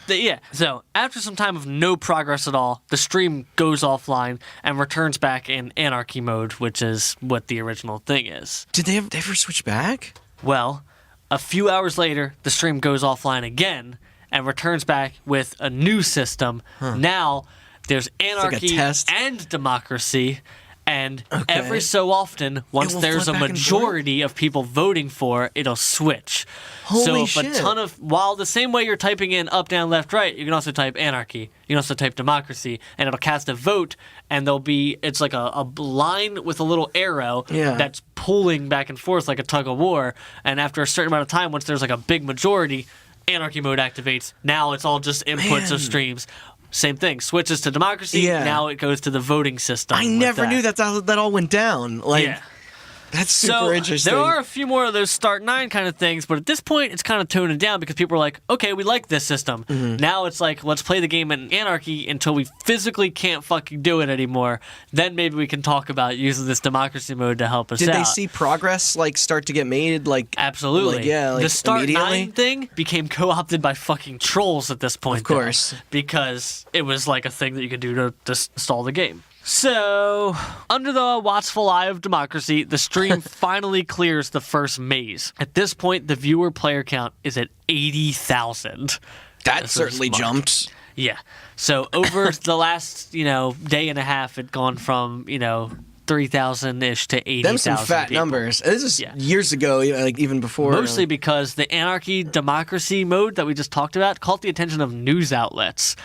So after some time of no progress at all, the stream goes offline and returns back in anarchy mode, which is what the original thing is. Did they ever switch back? Well, a few hours later, the stream goes offline again and returns back with a new system. Now... there's anarchy and democracy, and every so often, once there's a majority of people voting for, it'll switch. Holy shit. While the same way you're typing in up, down, left, right, you can also type anarchy. You can also type democracy, and it'll cast a vote, and it's like a line with a little arrow that's pulling back and forth like a tug of war, and after a certain amount of time, once there's like a big majority, anarchy mode activates. Now it's all just inputs of streams. Same thing. Switches to democracy. Yeah. Now it goes to the voting system. I never knew that all went down. Like, that's super interesting. There are a few more of those Start 9 kind of things, but at this point, it's kind of toning down because people are like, okay, we like this system. Now it's like, let's play the game in anarchy until we physically can't fucking do it anymore. Then maybe we can talk about using this democracy mode to help us out. Did they see progress, like, start to get made? Like, absolutely. Like, the Start 9 thing became co-opted by fucking trolls at this point. Of course. Because it was like a thing that you could do to install the game. So, under the watchful eye of democracy, the stream finally clears the first maze. At this point, the viewer player count is at 80,000. That certainly jumped. Yeah. So over the last, day and a half, it gone from, 3,000-ish to 80,000 Them some fat people. numbers. This is years ago, like even before. Mostly because the anarchy democracy mode that we just talked about caught the attention of news outlets.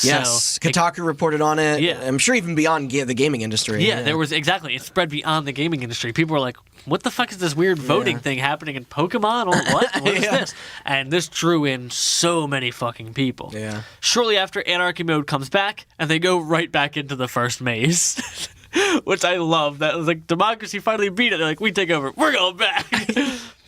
Yes, So Kotaku reported on it. Yeah. I'm sure even beyond the gaming industry. Yeah, there was exactly. It spread beyond the gaming industry. People were like, "What the fuck is this weird voting thing happening in Pokemon? Or what? What is this?" And this drew in so many fucking people. Yeah. Shortly after, Anarchy mode comes back, and they go right back into the first maze, which I love. That was like democracy finally beat it. They're like, "We take over. We're going back."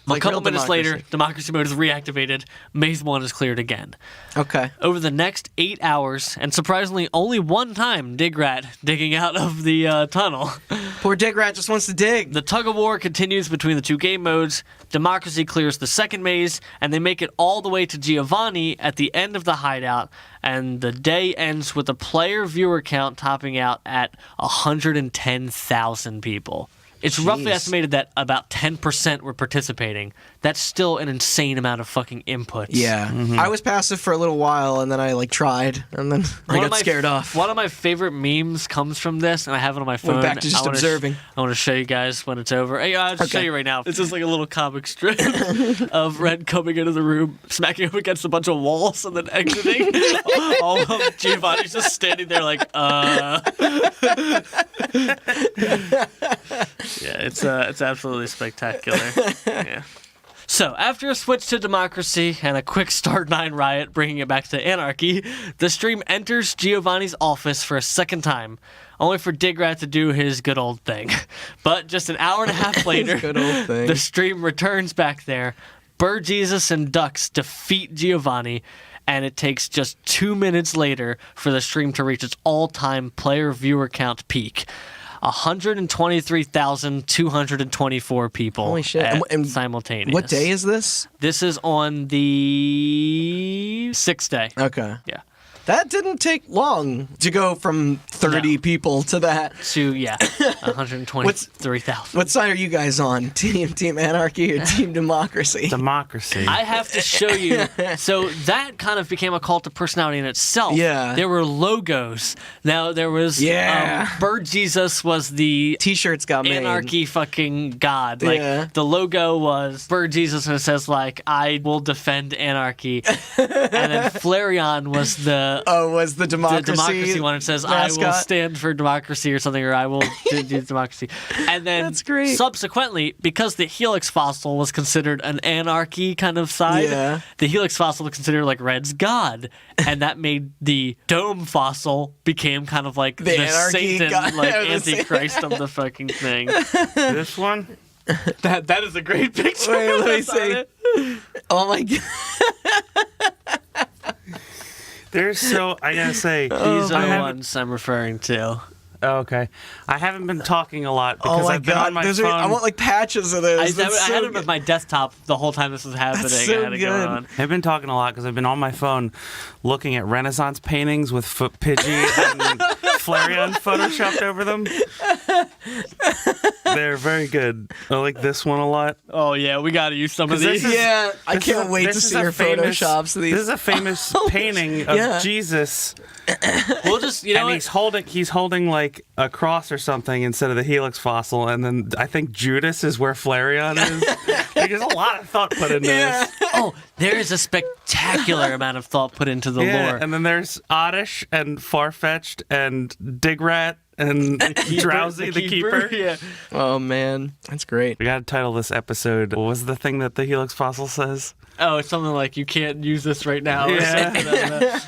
Like a couple real minutes later, democracy mode is reactivated. Maze 1 is cleared again. Okay. Over the next 8 hours, and surprisingly only one time, Digrat digging out of the tunnel. Poor Digrat just wants to dig. The tug-of-war continues between the two game modes. Democracy clears the second maze, and they make it all the way to Giovanni at the end of the hideout, and the day ends with the player-viewer count topping out at 110,000 people. It's roughly estimated that about 10% were participating. That's still an insane amount of fucking inputs. Yeah. I was passive for a little while, and then I tried, and then I got scared off. One of my favorite memes comes from this, and I have it on my phone. Went back to just observing. I want to show you guys when it's over. Hey, I'll just show you right now. It's just like a little comic strip of Red coming into the room, smacking up against a bunch of walls, and then exiting. All of Giovanni's just standing there like, Yeah, it's absolutely spectacular. Yeah. So, after a switch to democracy and a quick Start 9 riot bringing it back to anarchy, the stream enters Giovanni's office for a second time, only for Digrat to do his good old thing. But just an hour and a half later, good old thing. The stream returns back there. Bird Jesus and Ducks defeat Giovanni, and it takes just 2 minutes later for the stream to reach its all-time player-viewer count peak. 123,224 people. Holy shit. And simultaneous. What day is this? This is on the 6th day. Okay. Yeah. That didn't take long to go from 30 people to that. To, 123,000. What side are you guys on? Team Anarchy or Team Democracy? Democracy. I have to show you. So that kind of became a cult of personality in itself. Yeah. There were logos. Now there was Bird Jesus was the T-shirts got made. Anarchy fucking god. Like the logo was Bird Jesus and it says like I will defend anarchy. And then Flareon was the democracy one. It says mascot. I will stand for democracy or something, or I will do democracy. And then That's great. Subsequently, because the Helix fossil was considered an anarchy kind of side, the Helix fossil was considered like Red's god, and that made the Dome fossil became kind of like the Satan, god. Like Antichrist of the fucking thing. This one? That is a great picture. Wait, let me see. Oh my god. I gotta say, these are the ones I'm referring to. Oh, okay. I haven't been talking a lot because I've been on my phone. I want like patches of those. I had them with my desktop the whole time this was happening. That's so I had to go on. I've been talking a lot because I've been on my phone looking at Renaissance paintings with Pidgeot and Flareon photoshopped over them. They're very good. I like this one a lot. Oh yeah, we got to use some of these. I can't wait to see your photoshops of these. This is a famous painting of Jesus. We'll just, and he's holding like a cross or something instead of the Helix fossil, and then I think Judas is where Flareon is. Like, there's a lot of thought put into this. Oh, there is a spectacular amount of thought put into the lore. And then there's Oddish and Farfetch'd and Digrat and Drowsy the Keeper. Yeah. Oh man, that's great. We gotta title this episode. What was the thing that the Helix fossil says? Oh, it's something like you can't use this right now. Yeah.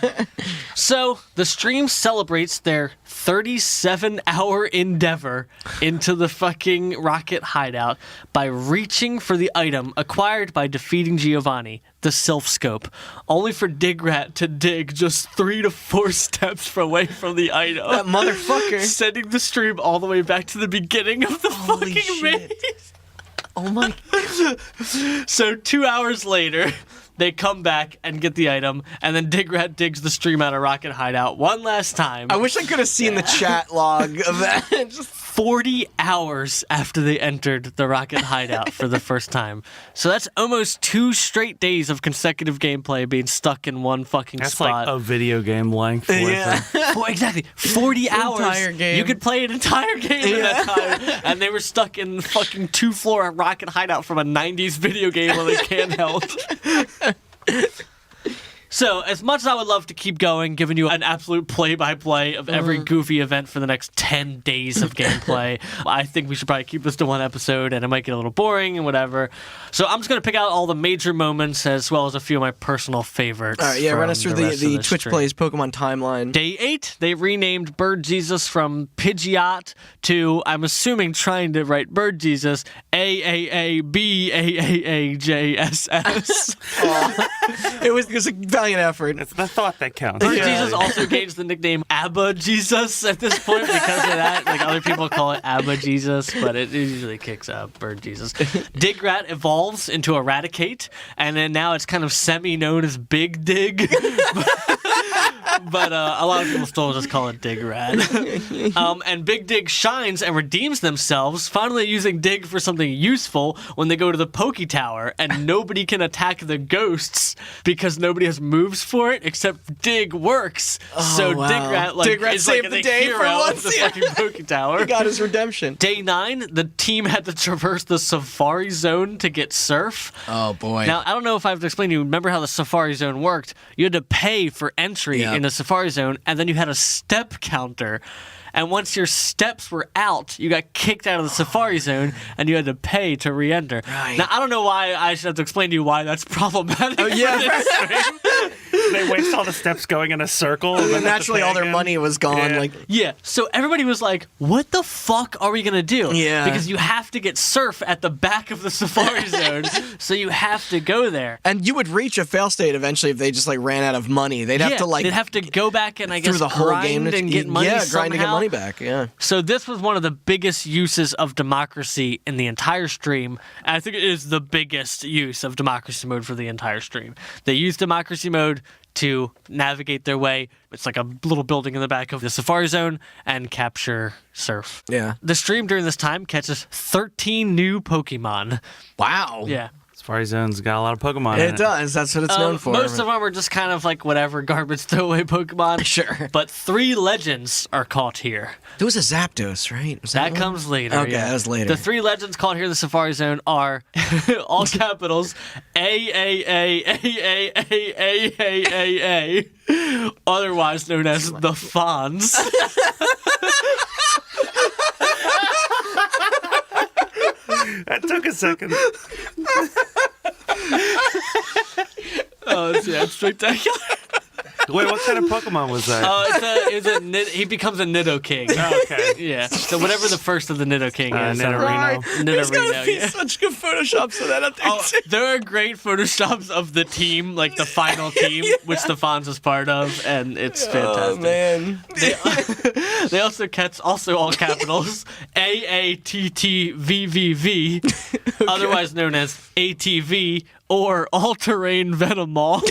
So the stream celebrates their 37-hour endeavor into the fucking rocket hideout by reaching for the item acquired by defeating Giovanni, the Sylph Scope, only for Digrat to dig just 3 to 4 steps away from the item. That motherfucker. Sending the stream all the way back to the beginning of the fucking maze. Oh my. So 2 hours later, they come back and get the item, and then Digrat digs the stream out of Rocket Hideout one last time. I wish I could have seen the chat log of that. Just 40 hours after they entered the Rocket Hideout for the first time. So that's almost 2 straight days of consecutive gameplay being stuck in one fucking spot. That's like a video game length. Yeah. Exactly. 40 hours. Entire game. You could play an entire game in that time. And they were stuck in the fucking 2-floor Rocket Hideout from a 90s video game on a handheld. So, as much as I would love to keep going, giving you an absolute play-by-play of every goofy event for the next 10 days of gameplay, I think we should probably keep this to one episode, and it might get a little boring and whatever. So I'm just going to pick out all the major moments, as well as a few of my personal favorites. All right, yeah, run us through the Twitch Plays Pokemon timeline. Day 8, they renamed Bird Jesus from Pidgeot to, I'm assuming trying to write Bird Jesus, AAABAAAJSS. It was a valiant effort. It's the thought that counts. Bird Jesus also gains the nickname Abba Jesus at this point because of that. Like, other people call it Abba Jesus, but it usually kicks up Bird Jesus. Digrat evolves into Eradicate, and then now it's kind of semi-known as Big Dig. But a lot of people still just call it Digrat. And Big Dig shines and redeems themselves, finally using Dig for something useful when they go to the Poke Tower, and nobody can attack the ghosts because nobody has moves for it, except Dig works. So wow. Digrat is saved like the day hero for once, of the fucking Poke Tower. He got his redemption. Day 9, the team had to traverse the Safari Zone to get Surf. Oh, boy. Now, I don't know if I have to explain to you. Remember how the Safari Zone worked? You had to pay for entry in the Safari Zone, and then you had a step counter. And once your steps were out, you got kicked out of the Safari Zone, and you had to pay to re-enter. Right. Now, I don't know why I should have to explain to you why that's problematic. Oh, yeah. They waste all the steps going in a circle. And then Naturally, all their money was gone. Yeah. Like, Yeah, so everybody was like, what the fuck are we going to do? Yeah. Because you have to get Surf at the back of the Safari Zone, so you have to go there. and you would reach a fail state eventually if they just like ran out of money. They'd have to like they'd have to go back and I through guess the whole grind game and get money grind somehow. to get money back. Yeah. So this was one of the biggest uses of democracy in the entire stream. And I think it is the biggest use of democracy mode for the entire stream. They use democracy mode to navigate their way. It's like a little building in the back of the Safari Zone and capture Surf. Yeah. The stream during this time catches 13 new Pokemon. Wow. Yeah. Safari Zone's got a lot of Pokemon in It does. That's what it's known for. Most of them are just kind of like whatever garbage throwaway Pokemon. Sure. But 3 legends are caught here. There was a Zapdos, right? Was That one? comes later. Okay, yeah. that was later. The 3 legends caught here in the Safari Zone are all capitals A, otherwise known as the Fonz. That took a second. Oh, it's spectacular. Wait, what kind of Pokemon was that? He becomes a Nidoking. Oh, okay. Yeah. So whatever the first of the Nidoking is. Nidorino. There's gotta Nidorino, be yeah. such good photoshops of that up there. Oh, too. there are great photoshops of the team, like the final team, which the Fonz is part of, and it's fantastic. Oh man. They also catch all capitals AATTVVV, otherwise known as ATV or all-terrain Venomoth.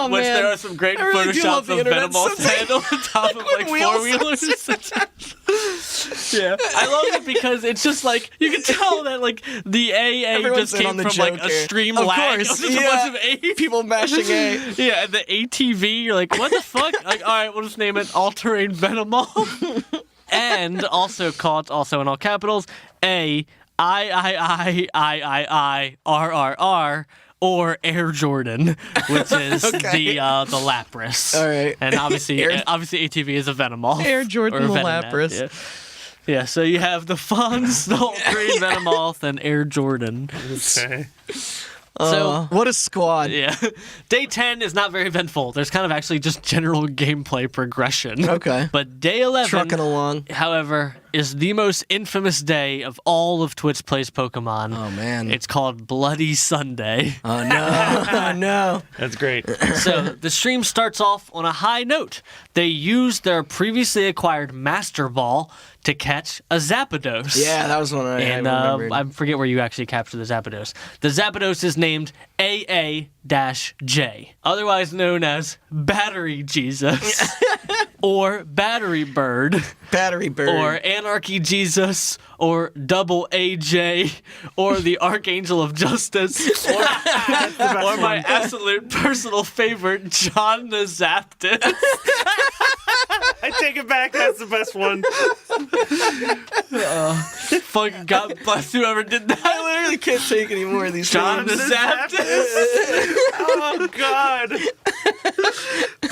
Which man. there are some great really do love photoshops the of internet Venomoth's sometimes. head on the top of like wheels. 4-wheelers. Yeah, I love it because it's just like you can tell that like the AA Everyone's just in came on the from like joke a here. stream Of lag. course, Just a yeah. bunch of A. People mashing A. Yeah, and the ATV, you're like, what the fuck? Like, all right, we'll just name it all-terrain Venomoth. And also caught, also in all capitals, AIRRR, or Air Jordan, which is the Lapras. All right. And obviously ATV is a Venomoth. Air Jordan or a the Venomoth, Lapras. Yeah. Yeah, so you have the Fonz, the all-terrain Venomoth, and Air Jordan. Okay. So what a squad. yeah. Day 10 is not very eventful. There's kind of actually just general gameplay progression. Okay. But day 11, Trucking along. however, is the most infamous day of all of Twitch Plays Pokemon. Oh, man. It's called Bloody Sunday. Oh, no. Oh, no. That's great. So the stream starts off on a high note. They use their previously acquired Master Ball to catch a Zapdos. Yeah, that was one I remembered. I forget where you actually capture the Zapdos. The Zapdos is named AA-J, otherwise known as Battery Jesus, or Battery Bird, Battery Bird, or Anarchy Jesus, or Double AJ, or the Archangel of Justice, or my absolute personal favorite, John the Zapdos. I take it back. That's the best one. Fucking God bless whoever did that. I literally can't take any more of these. John the Zapdos. Oh, God.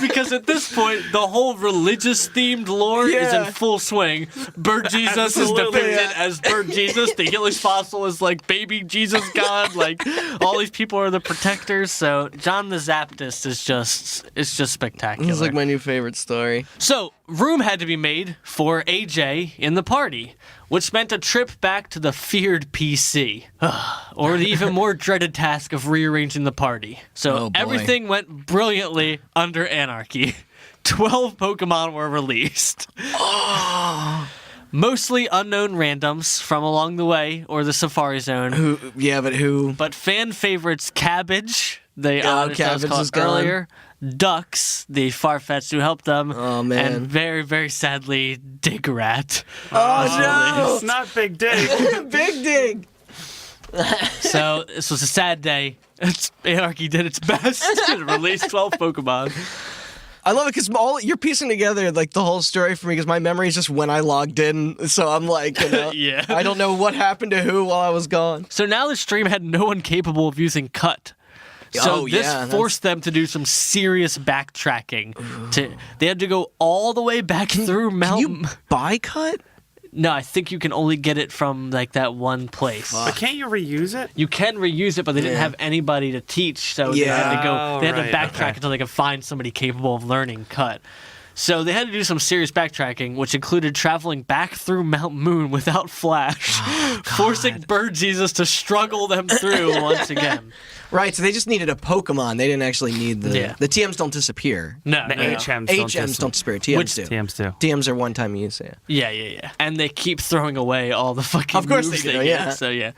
Because at this point, the whole religious-themed lore is in full swing. Bird Jesus is depicted as Bird Jesus. The Helix Fossil is like baby Jesus God. Like, all these people are the protectors. So John the Zapdos is just spectacular. It's like my new favorite story. So, room had to be made for AJ in the party, which meant a trip back to the feared PC, or the even more dreaded task of rearranging the party. So, everything went brilliantly under anarchy. 12 Pokemon were released. Mostly unknown randoms from along the way or the Safari Zone. Who? But fan favorites Cabbage, the Cabbage was called earlier. Ducks, the Farfetch'd who helped them. Oh, man. And very, very sadly, Digrat. Oh, no! It's not Big Dig. Big Dig! So, this was a sad day. Anarchy did its best to release 12 Pokemon. I love it because you're piecing together like the whole story for me because my memory is just when I logged in. So I'm like, Yeah. I don't know what happened to who while I was gone. So now the stream had no one capable of using Cut. So this forced them to do some serious backtracking. They had to go all the way back through Mount. Can you buy Cut? No, I think you can only get it from like that one place. But can't you reuse it? You can reuse it, but they didn't have anybody to teach, so they had to go. They had to backtrack until they could find somebody capable of learning Cut. So they had to do some serious backtracking, which included traveling back through Mount Moon without Flash, forcing Bird Jesus to struggle them through once again. Right, so they just needed a Pokemon. They didn't actually need the TMs don't disappear. No, the HMs don't disappear. TMs do. TMs do. TMs are one-time use. Yeah. And they keep throwing away all the fucking Of course moves they do, get. yeah. So yeah.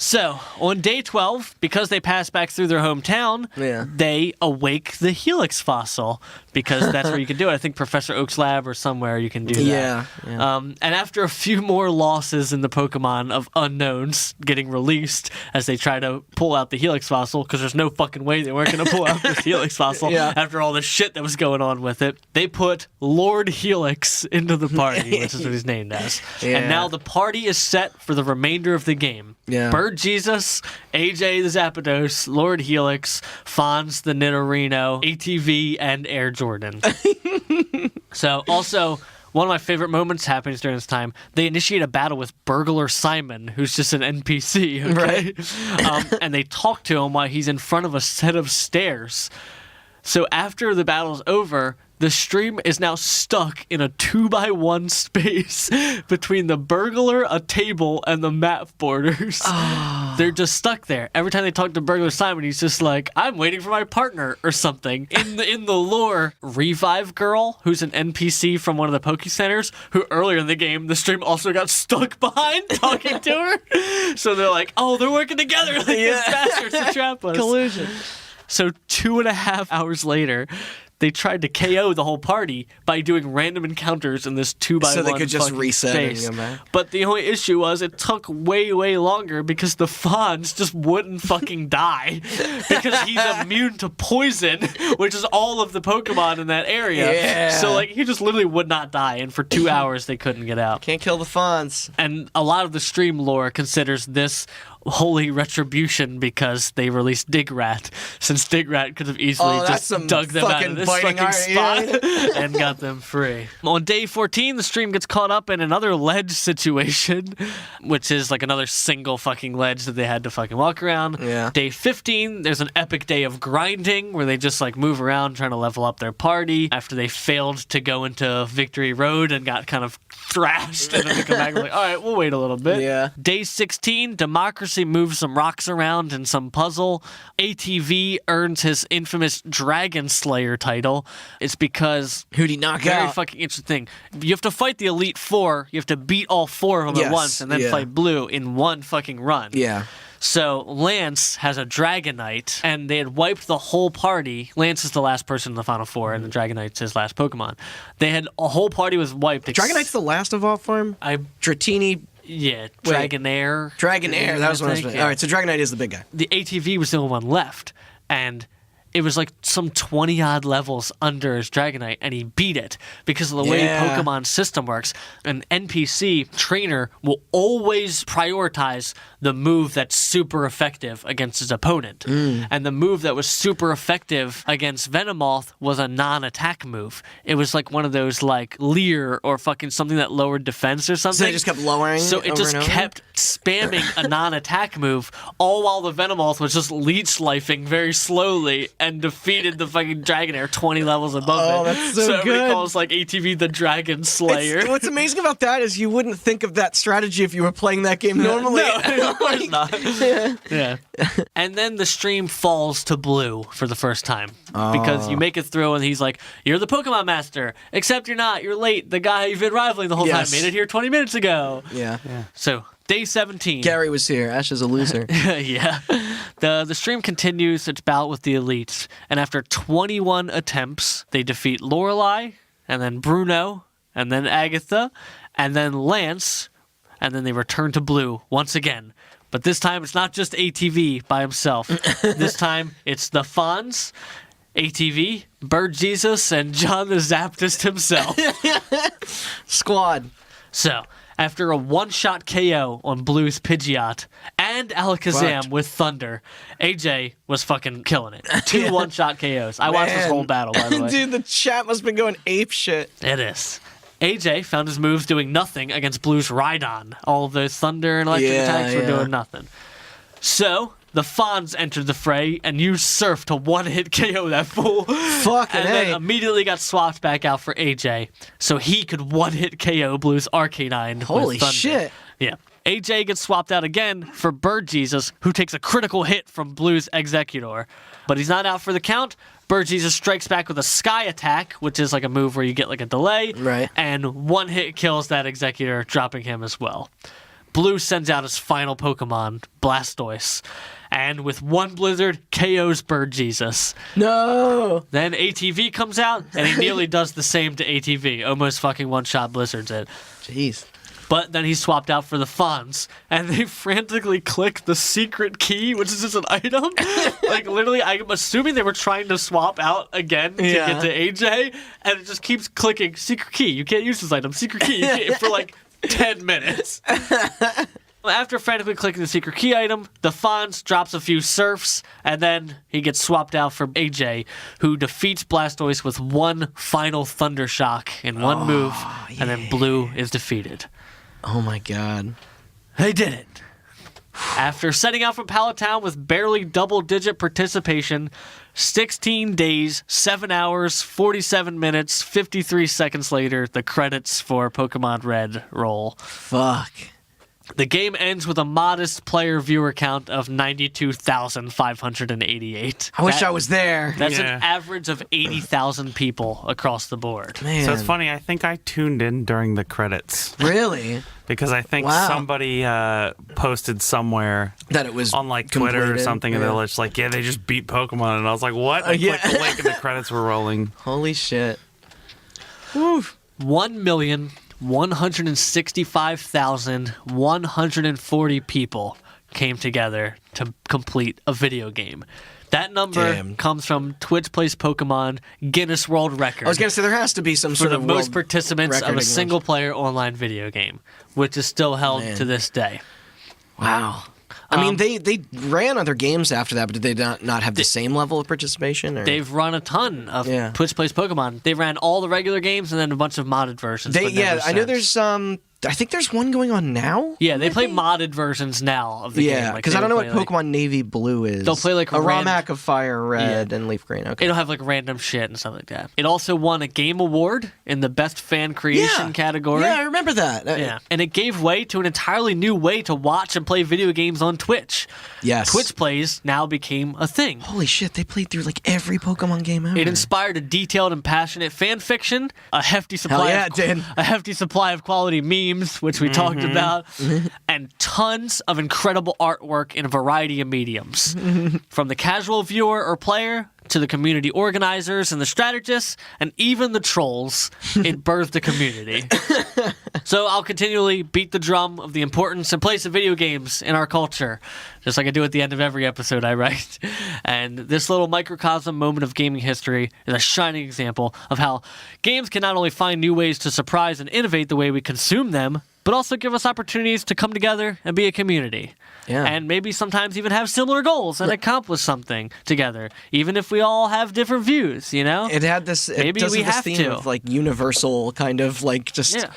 So, on day 12, because they passed back through their hometown, they awake the Helix fossil, because that's where you can do it. I think Professor Oak's lab or somewhere you can do that. Yeah. And after a few more losses in the Pokemon of unknowns getting released as they try to pull out the Helix fossil, because there's no fucking way they weren't going to pull out this Helix fossil after all the shit that was going on with it, they put Lord Helix into the party, which is what he's named as. And now the party is set for the remainder of the game. Bird Jesus, AJ the Zapdos, Lord Helix, Fonz the Nidorino, ATV, and Air Jordan. So, also, one of my favorite moments happens during this time. They initiate a battle with Burglar Simon, who's just an NPC, okay? Right. And they talk to him while he's in front of a set of stairs. So after the battle's over, the stream is now stuck in a 2x1 space between the burglar, a table, and the map borders. They're just stuck there. Every time they talk to Burglar Simon, he's just like, I'm waiting for my partner or something. In the lore, Revive Girl, who's an NPC from one of the Poke Centers, who earlier in the game, the stream also got stuck behind talking to her. So they're like, oh, they're working together like this bastards to trap us. Collusion. So 2.5 hours later, they tried to KO the whole party by doing random encounters in this 2x1 so they could just reset space. and go back. But the only issue was it took way, way longer because the Fonz just wouldn't fucking die because he's immune to poison, which is all of the Pokemon in that area. Yeah. So like he just literally would not die, and for 2 hours they couldn't get out. Can't kill the Fonz. And a lot of the stream lore considers this holy retribution because they released Digrat, since Digrat could have easily just dug them out of this fighting fucking spot yeah. and got them free. On day 14, the stream gets caught up in another ledge situation, which is like another single fucking ledge that they had to fucking walk around. Yeah. Day 15, there's an epic day of grinding where they just like move around trying to level up their party after they failed to go into Victory Road and got kind of thrashed. And then they come back and like, all right, we'll wait a little bit. Yeah. Day 16, Democracy moves some rocks around in some puzzle. ATV earns his infamous Dragon Slayer title. It's because Who'd he knock very out? fucking interesting. You have to fight the Elite Four. You have to beat all four of them at Yes, once and then yeah. fight Blue in one fucking run. Yeah. So Lance has a Dragonite, and they had wiped the whole party. Lance is the last person in the Final Four, and the Dragonite's his last Pokemon. They had a whole party was wiped. Dragonite's the last evolved form? I Dratini. yeah, Dragonair. Dragonair. That was what I was think, All right, so Dragonite is the big guy. The ATV was the only one left, and it was like some 20-odd levels under his Dragonite, and he beat it because of the way Yeah. Pokemon system works. An NPC trainer will always prioritize the move that's super effective against his opponent. And the move that was super effective against Venomoth was a non-attack move. It was like one of those like Leer or fucking something that lowered defense or something. So they just kept lowering So it over just and over? kept spamming a non-attack move, all while the Venomoth was just leech-lifing very slowly and defeated the fucking Dragonair 20 levels above it. Oh, that's so everybody good. calls like ATV the Dragon Slayer. What's amazing about that is you wouldn't think of that strategy if you were playing that game normally. No, of course not. Yeah. And then the stream falls to Blue for the first time because you make it through and he's like, "You're the Pokemon Master, except you're not. You're late. The guy you've been rivaling the whole Yes. time made it here 20 minutes ago." Yeah. So day 17. Gary was here. Ash is a loser. Yeah. The stream continues its bout with the elites, and after 21 attempts, they defeat Lorelei, and then Bruno, and then Agatha, and then Lance, and then they return to Blue once again. But this time, it's not just ATV by himself. This time, it's the Fonz, ATV, Bird Jesus, and John the Zaptist himself. Squad. So, after a one-shot KO on Blue's Pidgeot and Alakazam Fucked. with Thunder, AJ was fucking killing it. Two one-shot KOs. I watched this Man. whole battle, by the way. Dude, the chat must have been going ape shit. It is. AJ found his moves doing nothing against Blue's Rhydon. All of those Thunder and Electric Yeah, attacks were yeah. doing nothing. So, the Fonz entered the fray and used Surf to one-hit KO that fool. Fucking And then A. immediately got swapped back out for AJ, so he could one-hit KO Blue's Arcanine. Holy with Thunder. shit. Yeah. AJ gets swapped out again for Bird Jesus, who takes a critical hit from Blue's Executor. But he's not out for the count. Bird Jesus strikes back with a Sky Attack, which is like a move where you get like a delay. Right. And one hit kills that Executor, dropping him as well. Blue sends out his final Pokemon, Blastoise. And with one Blizzard, KOs Bird Jesus. No. Then ATV comes out, and he nearly does the same to ATV. Almost fucking one-shot Blizzards it. Jeez. But then he's swapped out for the Fonz, and they frantically click the secret key, which is just an item. Like, literally, I'm assuming they were trying to swap out again to get to AJ, and it just keeps clicking, secret key, you can't use this item, secret key, you can't, for like 10 minutes. After frantically clicking the secret key item, the Fonz drops a few Surfs, and then he gets swapped out for AJ, who defeats Blastoise with one final Thunder Shock in one move, and then Blue is defeated. Oh my god. They did it. After setting out from Pallet Town with barely double-digit participation, 16 days, 7 hours, 47 minutes, 53 seconds later, the credits for Pokemon Red roll. Fuck. The game ends with a modest player viewer count of 92,588. I wish I was there. That's Yeah. an average of 80,000 people across the board. Man. So it's funny. I think I tuned in during the credits Really? because I think Wow. somebody posted somewhere That it was on like Twitter or completed? something, and Yeah. they're just like, "Yeah, they just beat Pokemon," and I was like, "What?" I yeah. clicked the link, and the credits were rolling. Holy shit. Woo. 1,165,140 people came together to complete a video game. That number Damn. comes from Twitch Plays Pokemon Guinness World Record I was gonna say there has to be some for sort the of most world participants of record a acknowledged. single-player online video game, which is still held Man. to this day. Wow. I mean, they ran other games after that, but did they not have the same level of participation? Or? They've run a ton of Twitch Plays Pokemon. They ran all the regular games and then a bunch of modded versions. I know there's I think there's one going on now. Yeah, they play modded versions now of the game. Yeah, because I don't know what Pokemon Navy Blue is. They'll play like a ROM hack of Fire Red and Leaf Green. Okay, it'll have like random shit and stuff like that. It also won a Game Award in the Best Fan Creation category. Yeah, I remember that. Yeah, and it gave way to an entirely new way to watch and play video games on Twitch. Yes, Twitch Plays now became a thing. Holy shit, they played through like every Pokemon game ever. It inspired a detailed and passionate fan fiction, a hefty supply of quality memes, which we talked about, and tons of incredible artwork in a variety of mediums. From the casual viewer or player to the community organizers and the strategists and even the trolls, it birthed a community. So I'll continually beat the drum of the importance and place of video games in our culture, just like I do at the end of every episode I write. And this little microcosm moment of gaming history is a shining example of how games can not only find new ways to surprise and innovate the way we consume them, but also give us opportunities to come together and be a community. Yeah. And maybe sometimes even have similar goals and accomplish something together, even if we all have different views, you know? It had this, maybe we have theme to. of like universal kind of like just... Yeah.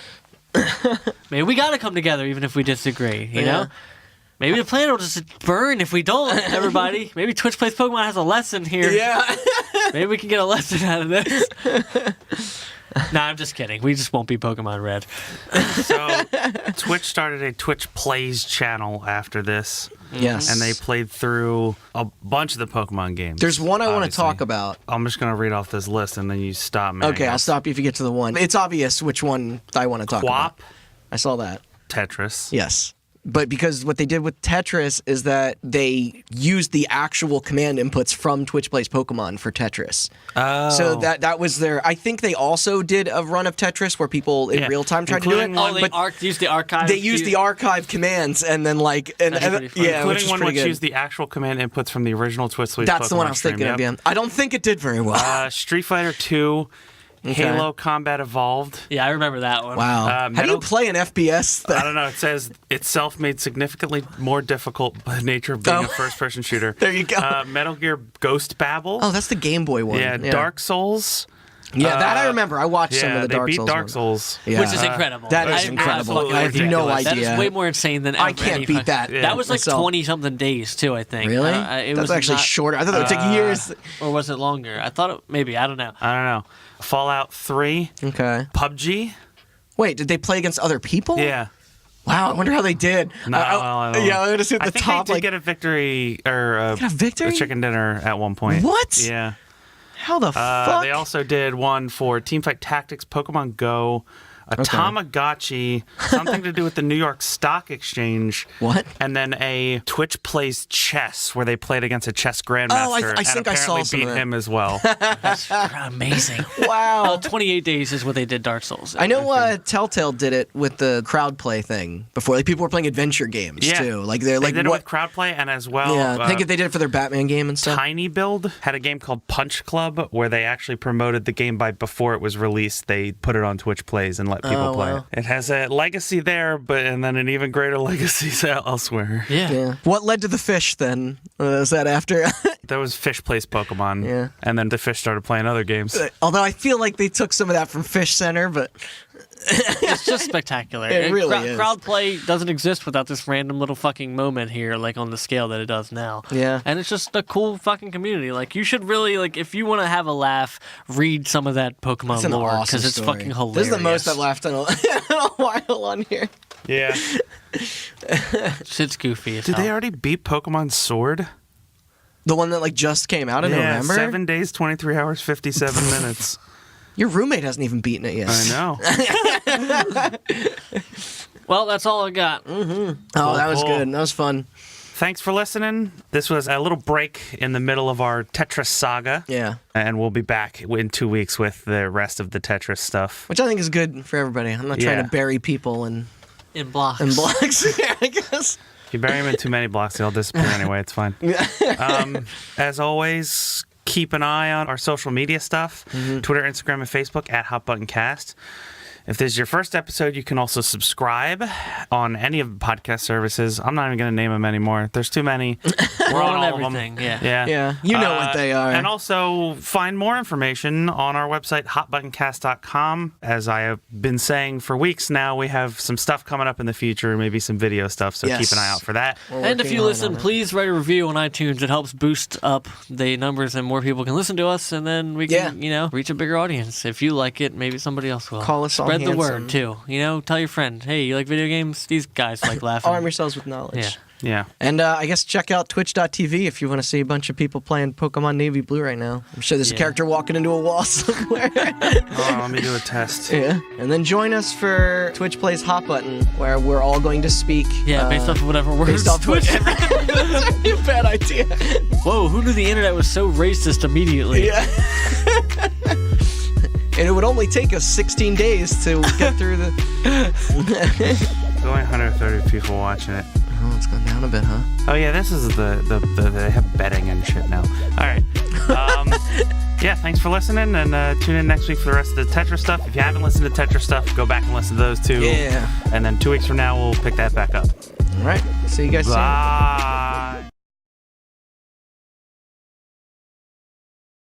Maybe we gotta come together even if we disagree, you know? Maybe the planet will just burn if we don't, everybody. Maybe Twitch Plays Pokemon has a lesson here. Yeah. Maybe we can get a lesson out of this. Nah, I'm just kidding. We just won't be Pokemon Red. So, Twitch started a Twitch Plays channel after this. Yes. And they played through a bunch of the Pokemon games. There's one I want to talk about. I'm just going to read off this list and then you stop me. Okay, I'll stop you if you get to the one. It's obvious which one I want to talk about. I saw that. Tetris. Yes. But because what they did with Tetris is that they used the actual command inputs from Twitch Plays Pokemon for Tetris. Oh. So that was their... I think they also did a run of Tetris where people in real time tried to do it. Oh, they used the archive. They used the archive commands and then like... including one which used the actual command inputs from the original Twitch Plays Pokemon. That's the one I was thinking of, yeah. I don't think it did very well. Street Fighter 2... Okay. Halo Combat Evolved. Yeah, I remember that one. Wow. How do you play an FPS? I don't know. It says itself made significantly more difficult by nature of being a first-person shooter. There you go. Metal Gear Ghost Babel. Oh, that's the Game Boy one. Yeah, Dark Souls. Yeah, that I remember. I watched some of the Dark Souls. They beat Dark Souls. Which is incredible. That is incredible. I have no idea. That is way more insane than I can't beat that. That was like 20-something days, too, I think. Really? That was actually shorter. I thought it would take years. Or was it longer? I thought it... Maybe. I don't know. Fallout 3. Okay. PUBG. Wait, did they play against other people? Yeah. Wow, I wonder how they did. No, I don't know. Yeah, I'm gonna see at the top. They did get a victory or a chicken dinner at one point. What? Yeah. How the fuck? They also did one for Teamfight Tactics, Pokemon Go, a Tamagotchi, something to do with the New York Stock Exchange. What? And then a Twitch Plays Chess, where they played against a chess grandmaster. I think I saw some beat of that. him as well. That's amazing. Wow. 28 days is what they did Dark Souls. I know Telltale did it with the crowd play thing before. Like people were playing adventure games too. Like they did it with crowd play and as well. Yeah, I think they did it for their Batman game and stuff. Tiny Build had a game called Punch Club where they actually promoted the game before it was released. They put it on Twitch Plays and let people play it. It has a legacy there, and then an even greater legacy elsewhere. Yeah. What led to the fish then? Was that after? That was Fish Plays Pokemon. Yeah. And then the fish started playing other games. Although I feel like they took some of that from Fish Center, but... It's just spectacular. It really is. Crowd play doesn't exist without this random little fucking moment here, like on the scale that it does now. Yeah. And it's just a cool fucking community. Like, you should really, like, if you want to have a laugh, read some of that Pokemon lore, because it's fucking hilarious. This is the most I've laughed in a while on here. Yeah. Shit's goofy as Did they already beat Pokemon Sword? The one that, like, just came out in November? 7 days, 23 hours, 57 minutes. Your roommate hasn't even beaten it yet. I know. Well, that's all I got. Mm-hmm. Oh, that was good. That was fun. Thanks for listening. This was a little break in the middle of our Tetris saga. Yeah. And we'll be back in 2 weeks with the rest of the Tetris stuff. Which I think is good for everybody. I'm not trying to bury people in blocks. Yeah, I guess. If you bury them in too many blocks, they'll disappear anyway. It's fine. As always, keep an eye on our social media stuff. Twitter, Instagram, and Facebook @HotButtonCast. If this is your first episode, you can also subscribe on any of the podcast services. I'm not even going to name them anymore. There's too many. We're on all everything. Of them. Yeah. Yeah. You know what they are. And also find more information on our website, hotbuttoncast.com. As I have been saying for weeks now, we have some stuff coming up in the future, maybe some video stuff, so keep an eye out for that. And if you listen, please write a review on iTunes. It helps boost up the numbers and more people can listen to us, and then we can, reach a bigger audience. If you like it, maybe somebody else will. Call us Spread the word, too. Tell your friend, hey, you like video games? These guys like laughing. Arm yourselves with knowledge. Yeah. And I guess check out twitch.tv if you want to see a bunch of people playing Pokemon Navy Blue right now. I'm sure there's a character walking into a wall somewhere. Let me do a test. Yeah. And then join us for Twitch Plays Hot Button, where we're all going to speak. Yeah, based off of whatever words. Based off Twitch. That's a bad idea. Whoa, who knew the internet was so racist immediately? Yeah. And it would only take us 16 days to get through the... There's only 130 people watching it. Oh, it's gone down a bit, huh? Oh, yeah, this is the they have betting and shit now. All right. Yeah, thanks for listening, and tune in next week for the rest of the Tetra stuff. If you haven't listened to Tetra stuff, go back and listen to those too. Yeah. And then 2 weeks from now, we'll pick that back up. All right. See you guys soon. Bye.